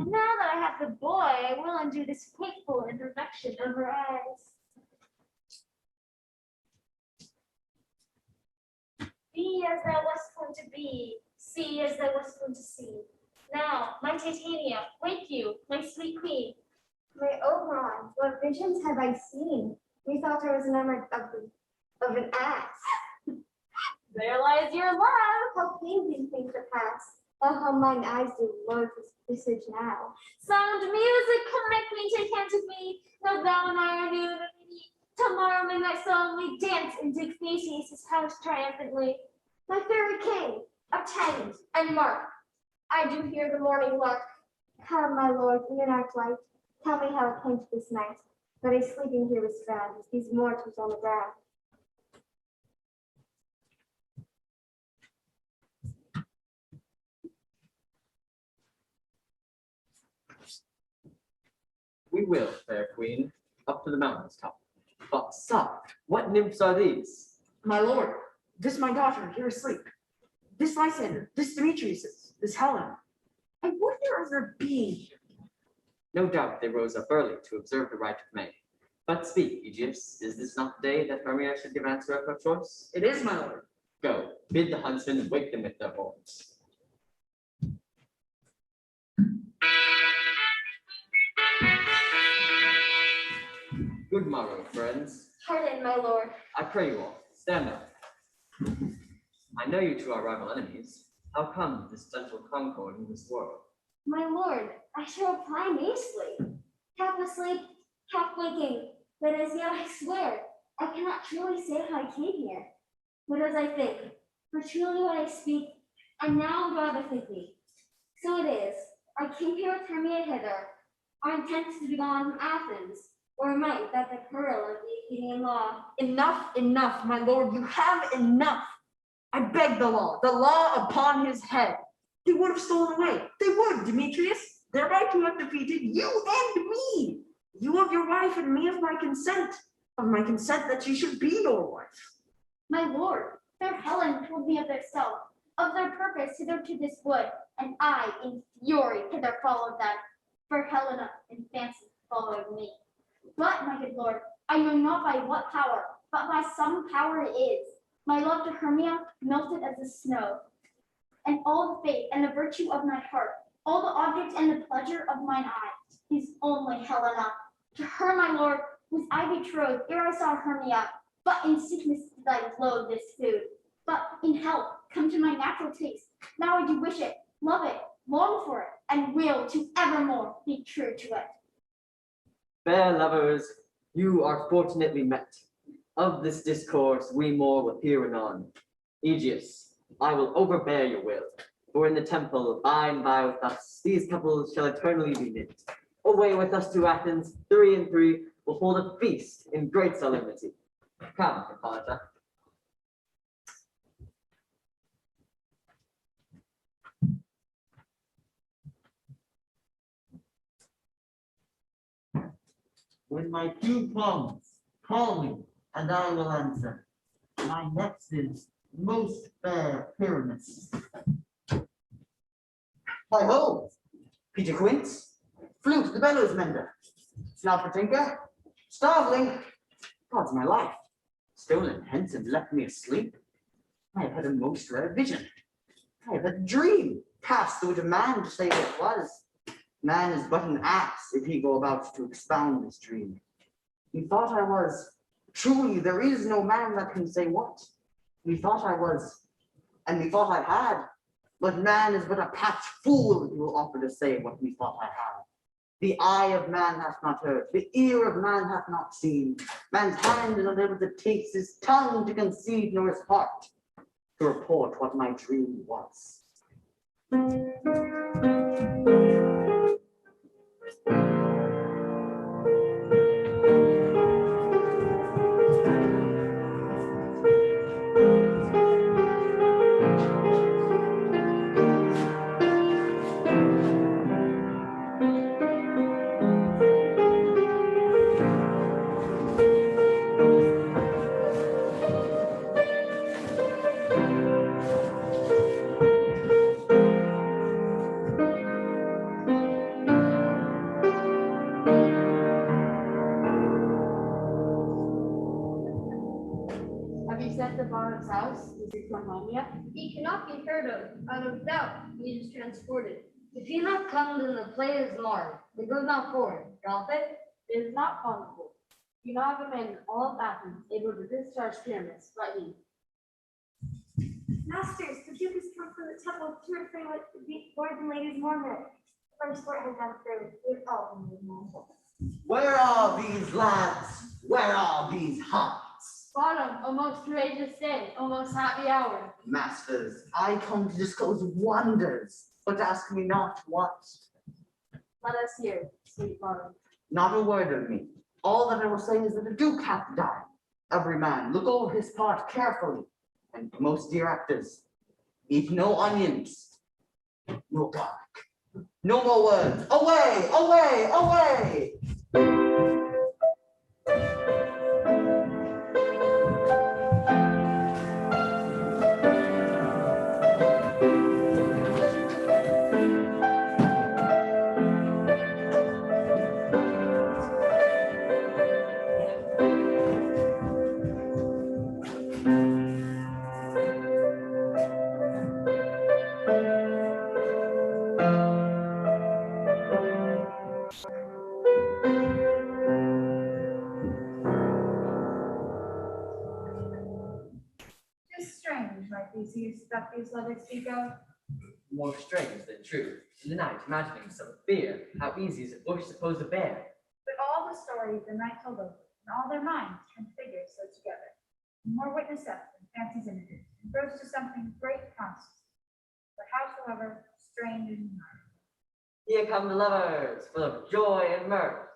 And now that I have the boy, I will undo this hateful imperfection of her eyes. Be as thou wast wont to be, see as thou wast wont to see. Now, my Titania, wake you, my sweet queen. My Oberon, what visions have I seen? Methought I was enamored of an ass. There lies your love. How painting things that pass. Oh, how mine eyes do love this visage now. Sound music, connect me to can't of me. Now thou and I are new to me. Tomorrow midnight song we dance into Theseus' house triumphantly. My fairy king, attend and mark. I do hear the morning lark. Come, my lord, in our flight. Tell me how it came to this night, that I sleeping here was found, with these mortals on the ground. We will, fair queen, up to the mountain's top. But soft, what nymphs are these? My lord, this my daughter here asleep. This Lysander, this Demetrius, this Helen. I wonder of their being here. No doubt they rose up early to observe the rite of May. But speak, Aegeus, is this not the day that Hermia should give answer of her choice? It is, my lord. Go, bid the huntsmen wake them with their horns. Good morrow, friends. Pardon, my lord. I pray you all, stand up. I know you two are rival enemies. How come this gentle concord in this world? My lord, I shall reply nicely. Half asleep, half waking, but as yet I swear, I cannot truly say how I came here. But as I think, for truly what I speak, and now God with me. So it is, I came here with Hermia hither. Our intent is to be gone from Athens, or might that the peril of the Athenian law. Enough, enough, my lord, you have enough. I beg the law upon his head. They would have stolen away. They would, Demetrius, thereby to have defeated you and me. You of your wife and me of my consent that she should be your wife. My lord, fair Helen told me of their self, of their purpose hither to this wood, and I, in fury, hither followed them. For Helena, in fancy, followed me. But, my good lord, I know not by what power, but by some power it is. My love to Hermia melted as the snow, and all the faith and the virtue of my heart, all the object and the pleasure of mine eye, is only Helena. To her, my lord, was I betrothed ere I saw Hermia. But in sickness did I loathe this food. But in health, come to my natural taste. Now I do wish it, love it, long for it, and will to evermore be true to it. Fair lovers, you are fortunately met. Of this discourse we more will hear anon. Aegeus, I will overbear your will, for in the temple by and by with us these couples shall eternally be knit. Away with us to Athens, 3 and 3 will hold a feast in great solemnity. Come, Hippolyta. When my cue comes, call me, and I will answer. My next is most fair Pyramus. Hi ho! Peter Quince, Flute the bellows mender, Snappertinker, Starveling, God's my life, stolen hence and left me asleep. I have had a most rare vision. I have had a dream passed through to man to say what it was. Man is but an ass if he go about to expound his dream. Methought I was, truly there is no man that can say what. Methought I was, and methought I had, but man is but a patched fool that will offer to say what methought I had. The eye of man hath not heard, the ear of man hath not seen. Man's hand is not able to taste, his tongue to conceive, nor his heart to report what my dream was. Have you sent to Barnum's house? Is he come home yet? He cannot be heard of. Out of doubt, he is transported. If he not come, then the play is marred. The good not forward. Drop it. It is not possible. You know of a man in all of Athens able to discharge Pyramus, but he. Masters, the Duke has come from the temple to refrain with the lords and ladies Mormon. First sport has gone through. We've all been made. Where are these lads? Where are these hearts? Bottom, a most courageous day, a most happy hour. Masters, I come to disclose wonders, but ask me not what. Let us hear, sweet Bottom. Not a word of me. All that I will say is that the Duke hath died. Every man look over his part carefully, and most dear actors, eat no onions, no garlic. No more words. Away, away, away! It's strange, like these stuff these lovers speak of. More strange than true. In the night, imagining some fear, how easy is a bush supposed to bear? But all the stories the night told of, and all their minds turn figures so together. More witness up than fancies images, and grows to something great constant. But howsoever strange and mind. Here come the lovers, full of joy and mirth.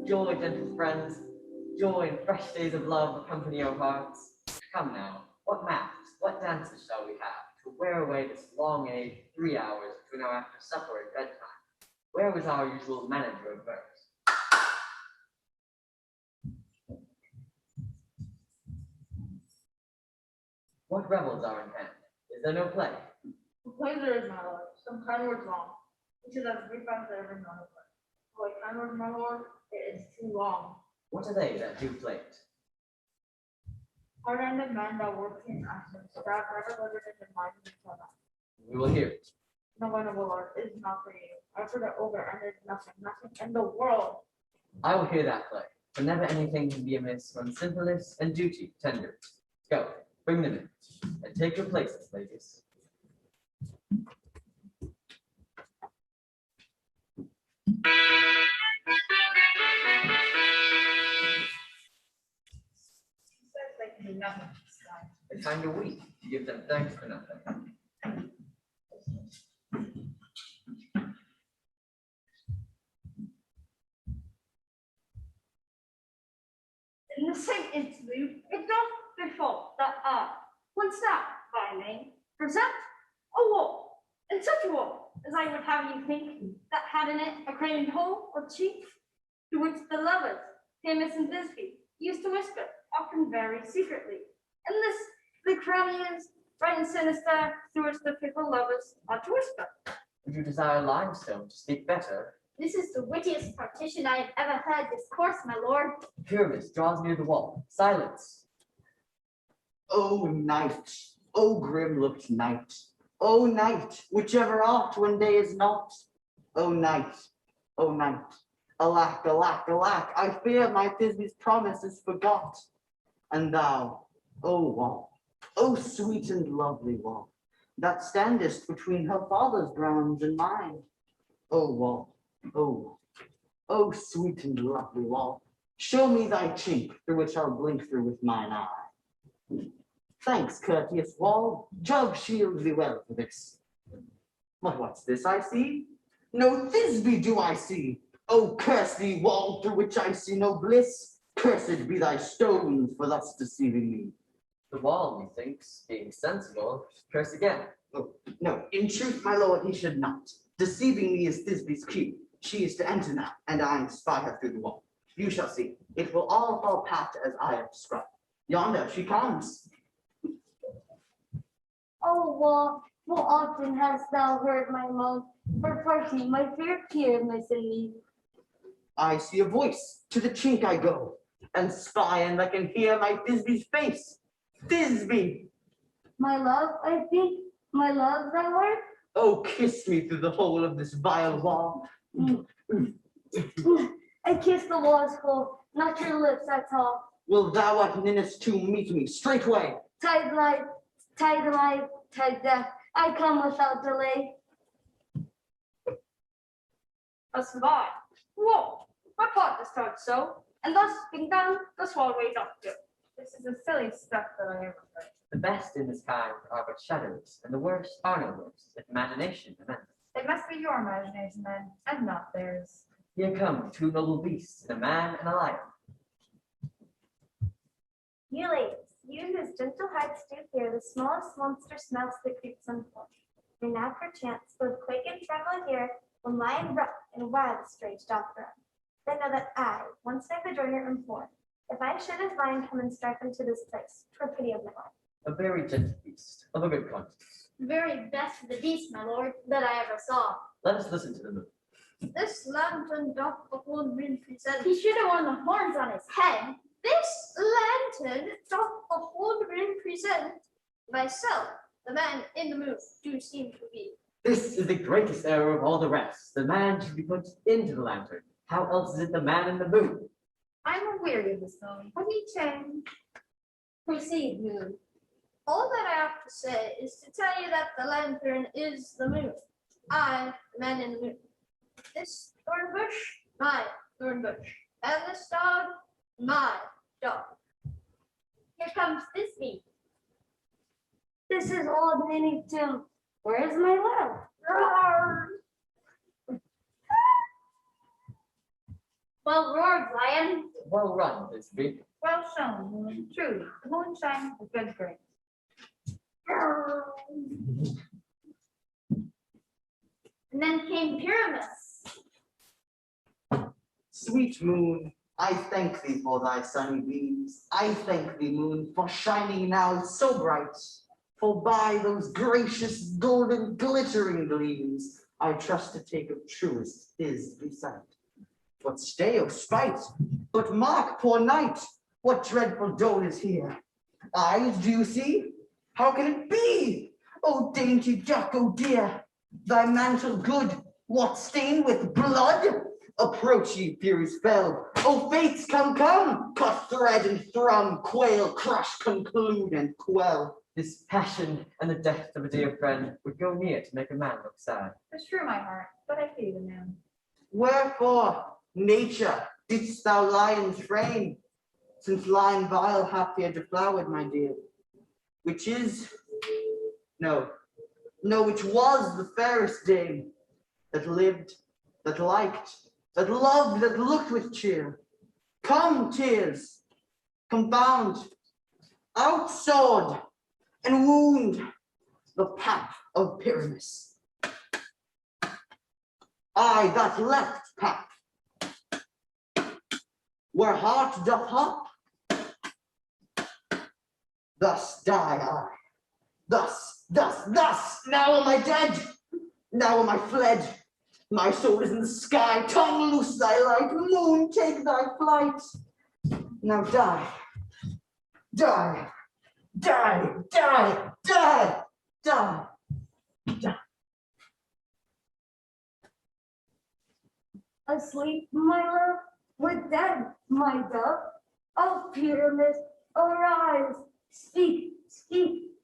Joy, gentle friends, joy and fresh days of love accompany our hearts. Come now, what masks, what dances shall we have to wear away this long age 3 hours between our after supper and bedtime? Where was our usual manager of verse? What revels are in hand? Is there no play? The play there is, my lord, some kind words long, which is as brief as ever known of it. Oh, kind words, my lord, it is too long. What are they that do play it? Hard-handed man that works in actions, that have never lived in the mind until now. We will hear it. No, my noble lord, it is not for you. I've heard it over, and there's nothing in the world. I will hear that play, for never anything can be amiss when sinfulness and duty tender. Go, bring them in, and take your places, ladies. He says they can do nothing this time. They find a week to give them thanks for nothing. In the same interlude, it doth befall that I, once now by name, present a wall, and such a wall as I would have you think, that had in it a craned hole or cheek, to which the lovers, Themis and Thisbe, used to whisper, often very secretly. And this the crown is, bright and sinister, through which the fickle lovers are to whisper. Would you desire limestone to speak better? This is the wittiest partition I have ever heard discourse, my lord. Pyramus draws near the wall. Silence. O night, O grim-looked night, O night, whichever art when day is not. O night, alack, alack, alack, I fear my Thisbe's promise is forgot. And thou, O wall, O sweet and lovely wall, that standest between her father's grounds and mine. O wall, O sweet and lovely wall, show me thy chink through which I'll blink through with mine eye. Thanks, courteous wall, Jove shields thee well for this. But what's this I see? No Thisbe do I see. Oh, curse thee, wall, through which I see no bliss. Cursed be thy stones for thus deceiving me. The wall, methinks, being sensible, curse again. Oh, no, in truth, my lord, he should not. Deceiving me is Thisbe's cue. She is to enter now, and I spy her through the wall. You shall see. It will all fall pat as I have described. Yonder she comes. O wall, full often hast thou heard my moan, for parting my fair Pyramus in me. I see a voice. To the chink I go, and spy, and I can hear my Thisbe's face. Thisbe! My love, I think, my love thou art? Oh, kiss me through the hole of this vile wall. I kiss the walls full, not your lips, that's all. Will thou at Ninus to meet me straightway? Tide life, tide death, I come without delay. Thus have I. Whoa, my partner started so, and thus being done, the swallow up to. This is the silliest stuff that I ever heard. The best in this kind are but shadows, and the worst are no worse, if imagination immense. It must be your imagination then, and not theirs. Here come two noble beasts, and a man and a lion. You ladies, you whose gentle hearts do fear the smallest monster smells that creeps on floor. And now perchance, both quake and tremble here, when lion rough and wild strange doth run. Then know that I, once I could joiner implore, if I should as lion come and strike into this place, 'twere pity of my life. A very gentle beast, of a good conscience. The very best of the beasts, my lord, that I ever saw. Let us listen to the moon. This lantern doth the whole moon present. He should have worn the horns on his head. This lantern doth the whole moon present. Myself, the man in the moon, do seem to be. This is the greatest error of all the rest. The man should be put into the lantern. How else is it the man in the moon? I'm weary of this moon. What do you change? Proceed, moon. All that I have to say is to tell you that the lantern is the moon. I, the man in the moon. This thorn bush, my thorn bush. And this dog, my dog. Here comes Thisbe. This is old Nanny Tim. Where is my love? Roar! Well roared, lion. Well run, Thisbe. Well shown, moon. Truly, the moon shines with good grace. And then came Pyramus. Sweet moon, I thank thee for thy sunny beams. I thank thee, moon, for shining now so bright. For by those gracious golden glittering gleams, I trust to take of truest his sight. But stay, O spite, but mark, poor knight, what dreadful dole is here. Eyes, do you see? How can it be? O dainty duck, O dear, thy mantle good, what stain with blood? Approach, ye furies fell. O fates, come, come, cut thread and thrum, quail, crush, conclude, and quell. This passion and the death of a dear friend would go near to make a man look sad. It's true, my heart, but I pity the man. Wherefore, nature, didst thou lion's frame, since lion vile hath here deflowered, my dear? which is, no, which was the fairest dame that lived, that liked, that loved, that looked with cheer. Come, tears, confound, out sword, and wound the path of Pyramus. I that left path, where heart doth hop, thus die I. Thus, now am I dead, now am I fled. My soul is in the sky, tongue loose thy light, moon take thy flight. Now die, die, die, die, die, die, die. Asleep, my love, we're dead, my dove. Oh, Pyramus, arise, speak,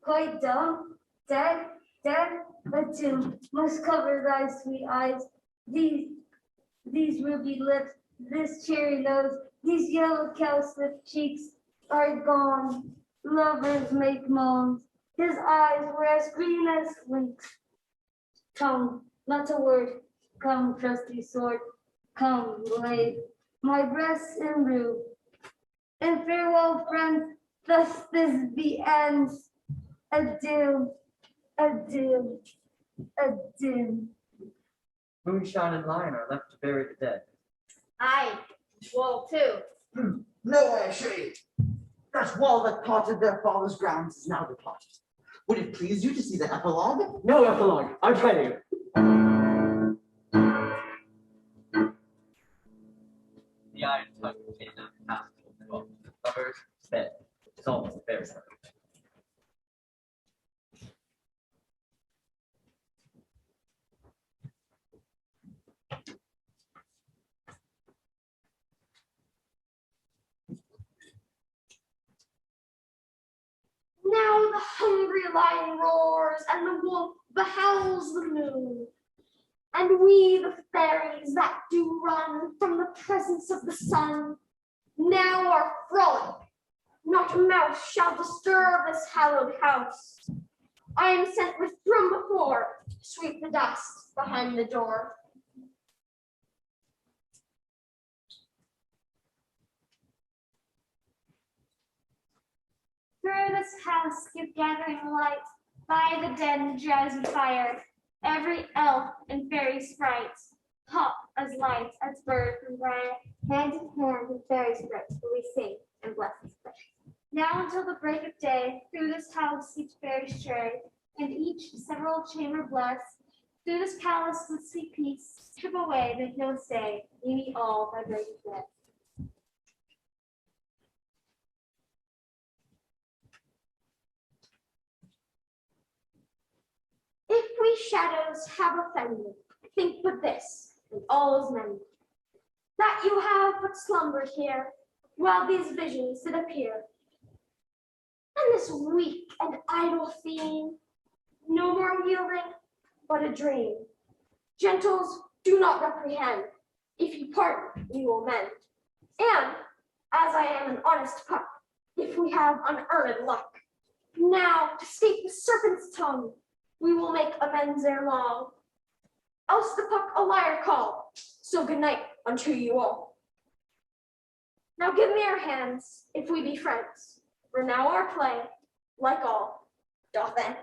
quite dumb, dead, a tomb must cover thy sweet eyes. These ruby lips, this cherry nose, these yellow cowslip cheeks are gone. Lovers make moans. His eyes were as green as links. Come, not a word. Come, trusty sword. Come, blade. My breast in rue. And farewell, friends. Thus this the end. Adieu, adieu, adieu. Moonshine and Lion are left to bury the dead. Aye, Wall too. No way, shade. That wall that parted their father's grounds is now departed. Would it please you to see the epilogue? No epilogue, I tell you. The iron tongue came out past the lovers dead. It's almost a fair story. Now the hungry lion roars, and the wolf behowls the moon. And we, the fairies that do run from the presence of the sun, now are frolic. Not a mouse shall disturb this hallowed house. I am sent with broom before to sweep the dust behind the door. Through this house give gathering light, by the dead and drowsy fire, every elf and fairy sprite, hop as light as bird from briar. Hand in hand with fairy sprites will we sing and bless this place. Now until the break of day, through this house each fairy stray, and each several chamber bless. Through this palace with sweet peace, trip away that no stay, ye meet all by break of day. If we shadows have offended, think but this, and all is mended, that you have but slumbered here, while these visions did appear. And this weak and idle theme, no more yielding, but a dream. Gentles, do not reprehend. If you pardon, we will mend. And, as I am an honest puck, if we have unearned luck, now to state the serpent's tongue, we will make amends ere long. Else the puck a liar call. So good night unto you all. Now give me your hands, if we be friends, for now our play, like all, doth end.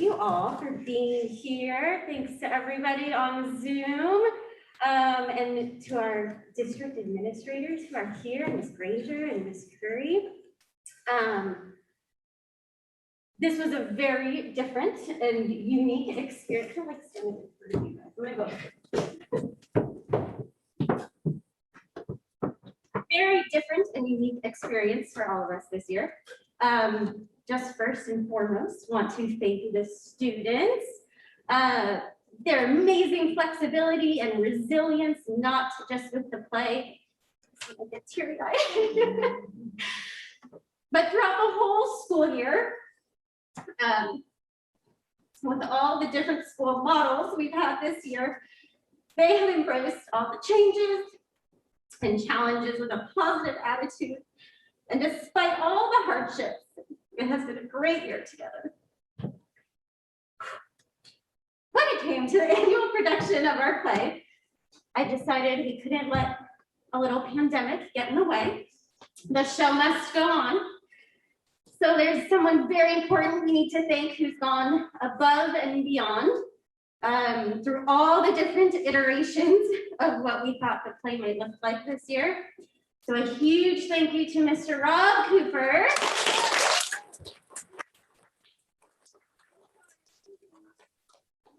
you all for being here. Thanks to everybody on Zoom. And to our district administrators who are here, Ms. Granger and Ms. Curry. This was a very different and unique experience. I like standing in front of you guys. I'm gonna go. Very different and unique experience for all of us this year. Just first and foremost, want to thank the students. Their amazing flexibility and resilience, not just with the play. I get teary-eyed. But throughout the whole school year, with all the different school models we've had this year, they have embraced all the changes and challenges with a positive attitude. And despite all the hardships, it has been a great year together. When it came to the annual production of our play, I decided we couldn't let a little pandemic get in the way. The show must go on. So there's someone very important we need to thank who's gone above and beyond through all the different iterations of what we thought the play might look like this year. So a huge thank you to Mr. Rob Cooper.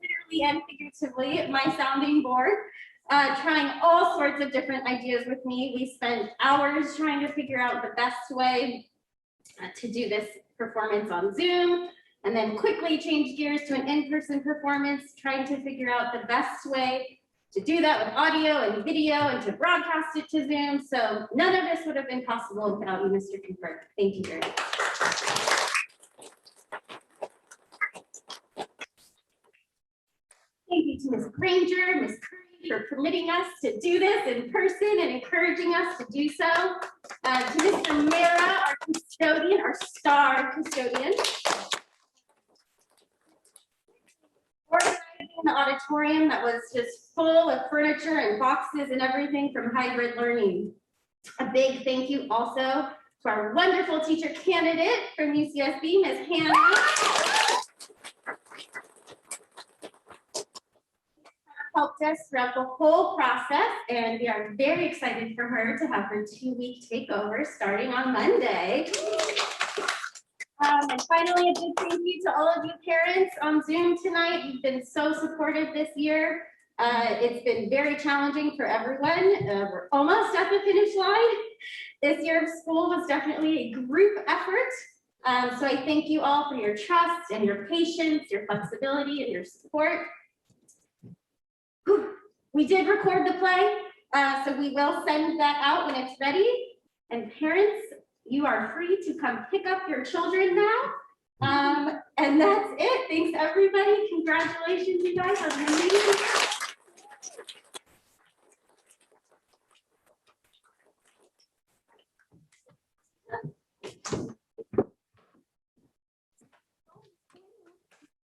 Literally and figuratively, my sounding board, trying all sorts of different ideas with me. We spent hours trying to figure out the best way to do this performance on Zoom, and then quickly change gears to an in-person performance, trying to figure out the best way to do that with audio and video and to broadcast it to Zoom. So none of this would have been possible without you, Mr. Cooper. Thank you very much. Thank you to Ms. Granger, Ms. Curry for permitting us to do this in person and encouraging us to do so. To Mr. Mara, our custodian, our star custodian. Organizing the auditorium that was just full of furniture and boxes and everything from hybrid learning. A big thank you also to our wonderful teacher candidate from UCSB, Ms. Hannah. Helped us throughout the whole process, and we are very excited for her to have her 2-week takeover starting on Monday. And finally, a big thank you to all of you parents on Zoom tonight. You've been so supportive this year. It's been very challenging for everyone. We're almost at the finish line. This year of school was definitely a group effort. So I thank you all for your trust and your patience, your flexibility, and your support. We did record the play, so we will send that out when it's ready. And parents, you are free to come pick up your children now. And that's it. Thanks, everybody. Congratulations, you guys. Have an amazing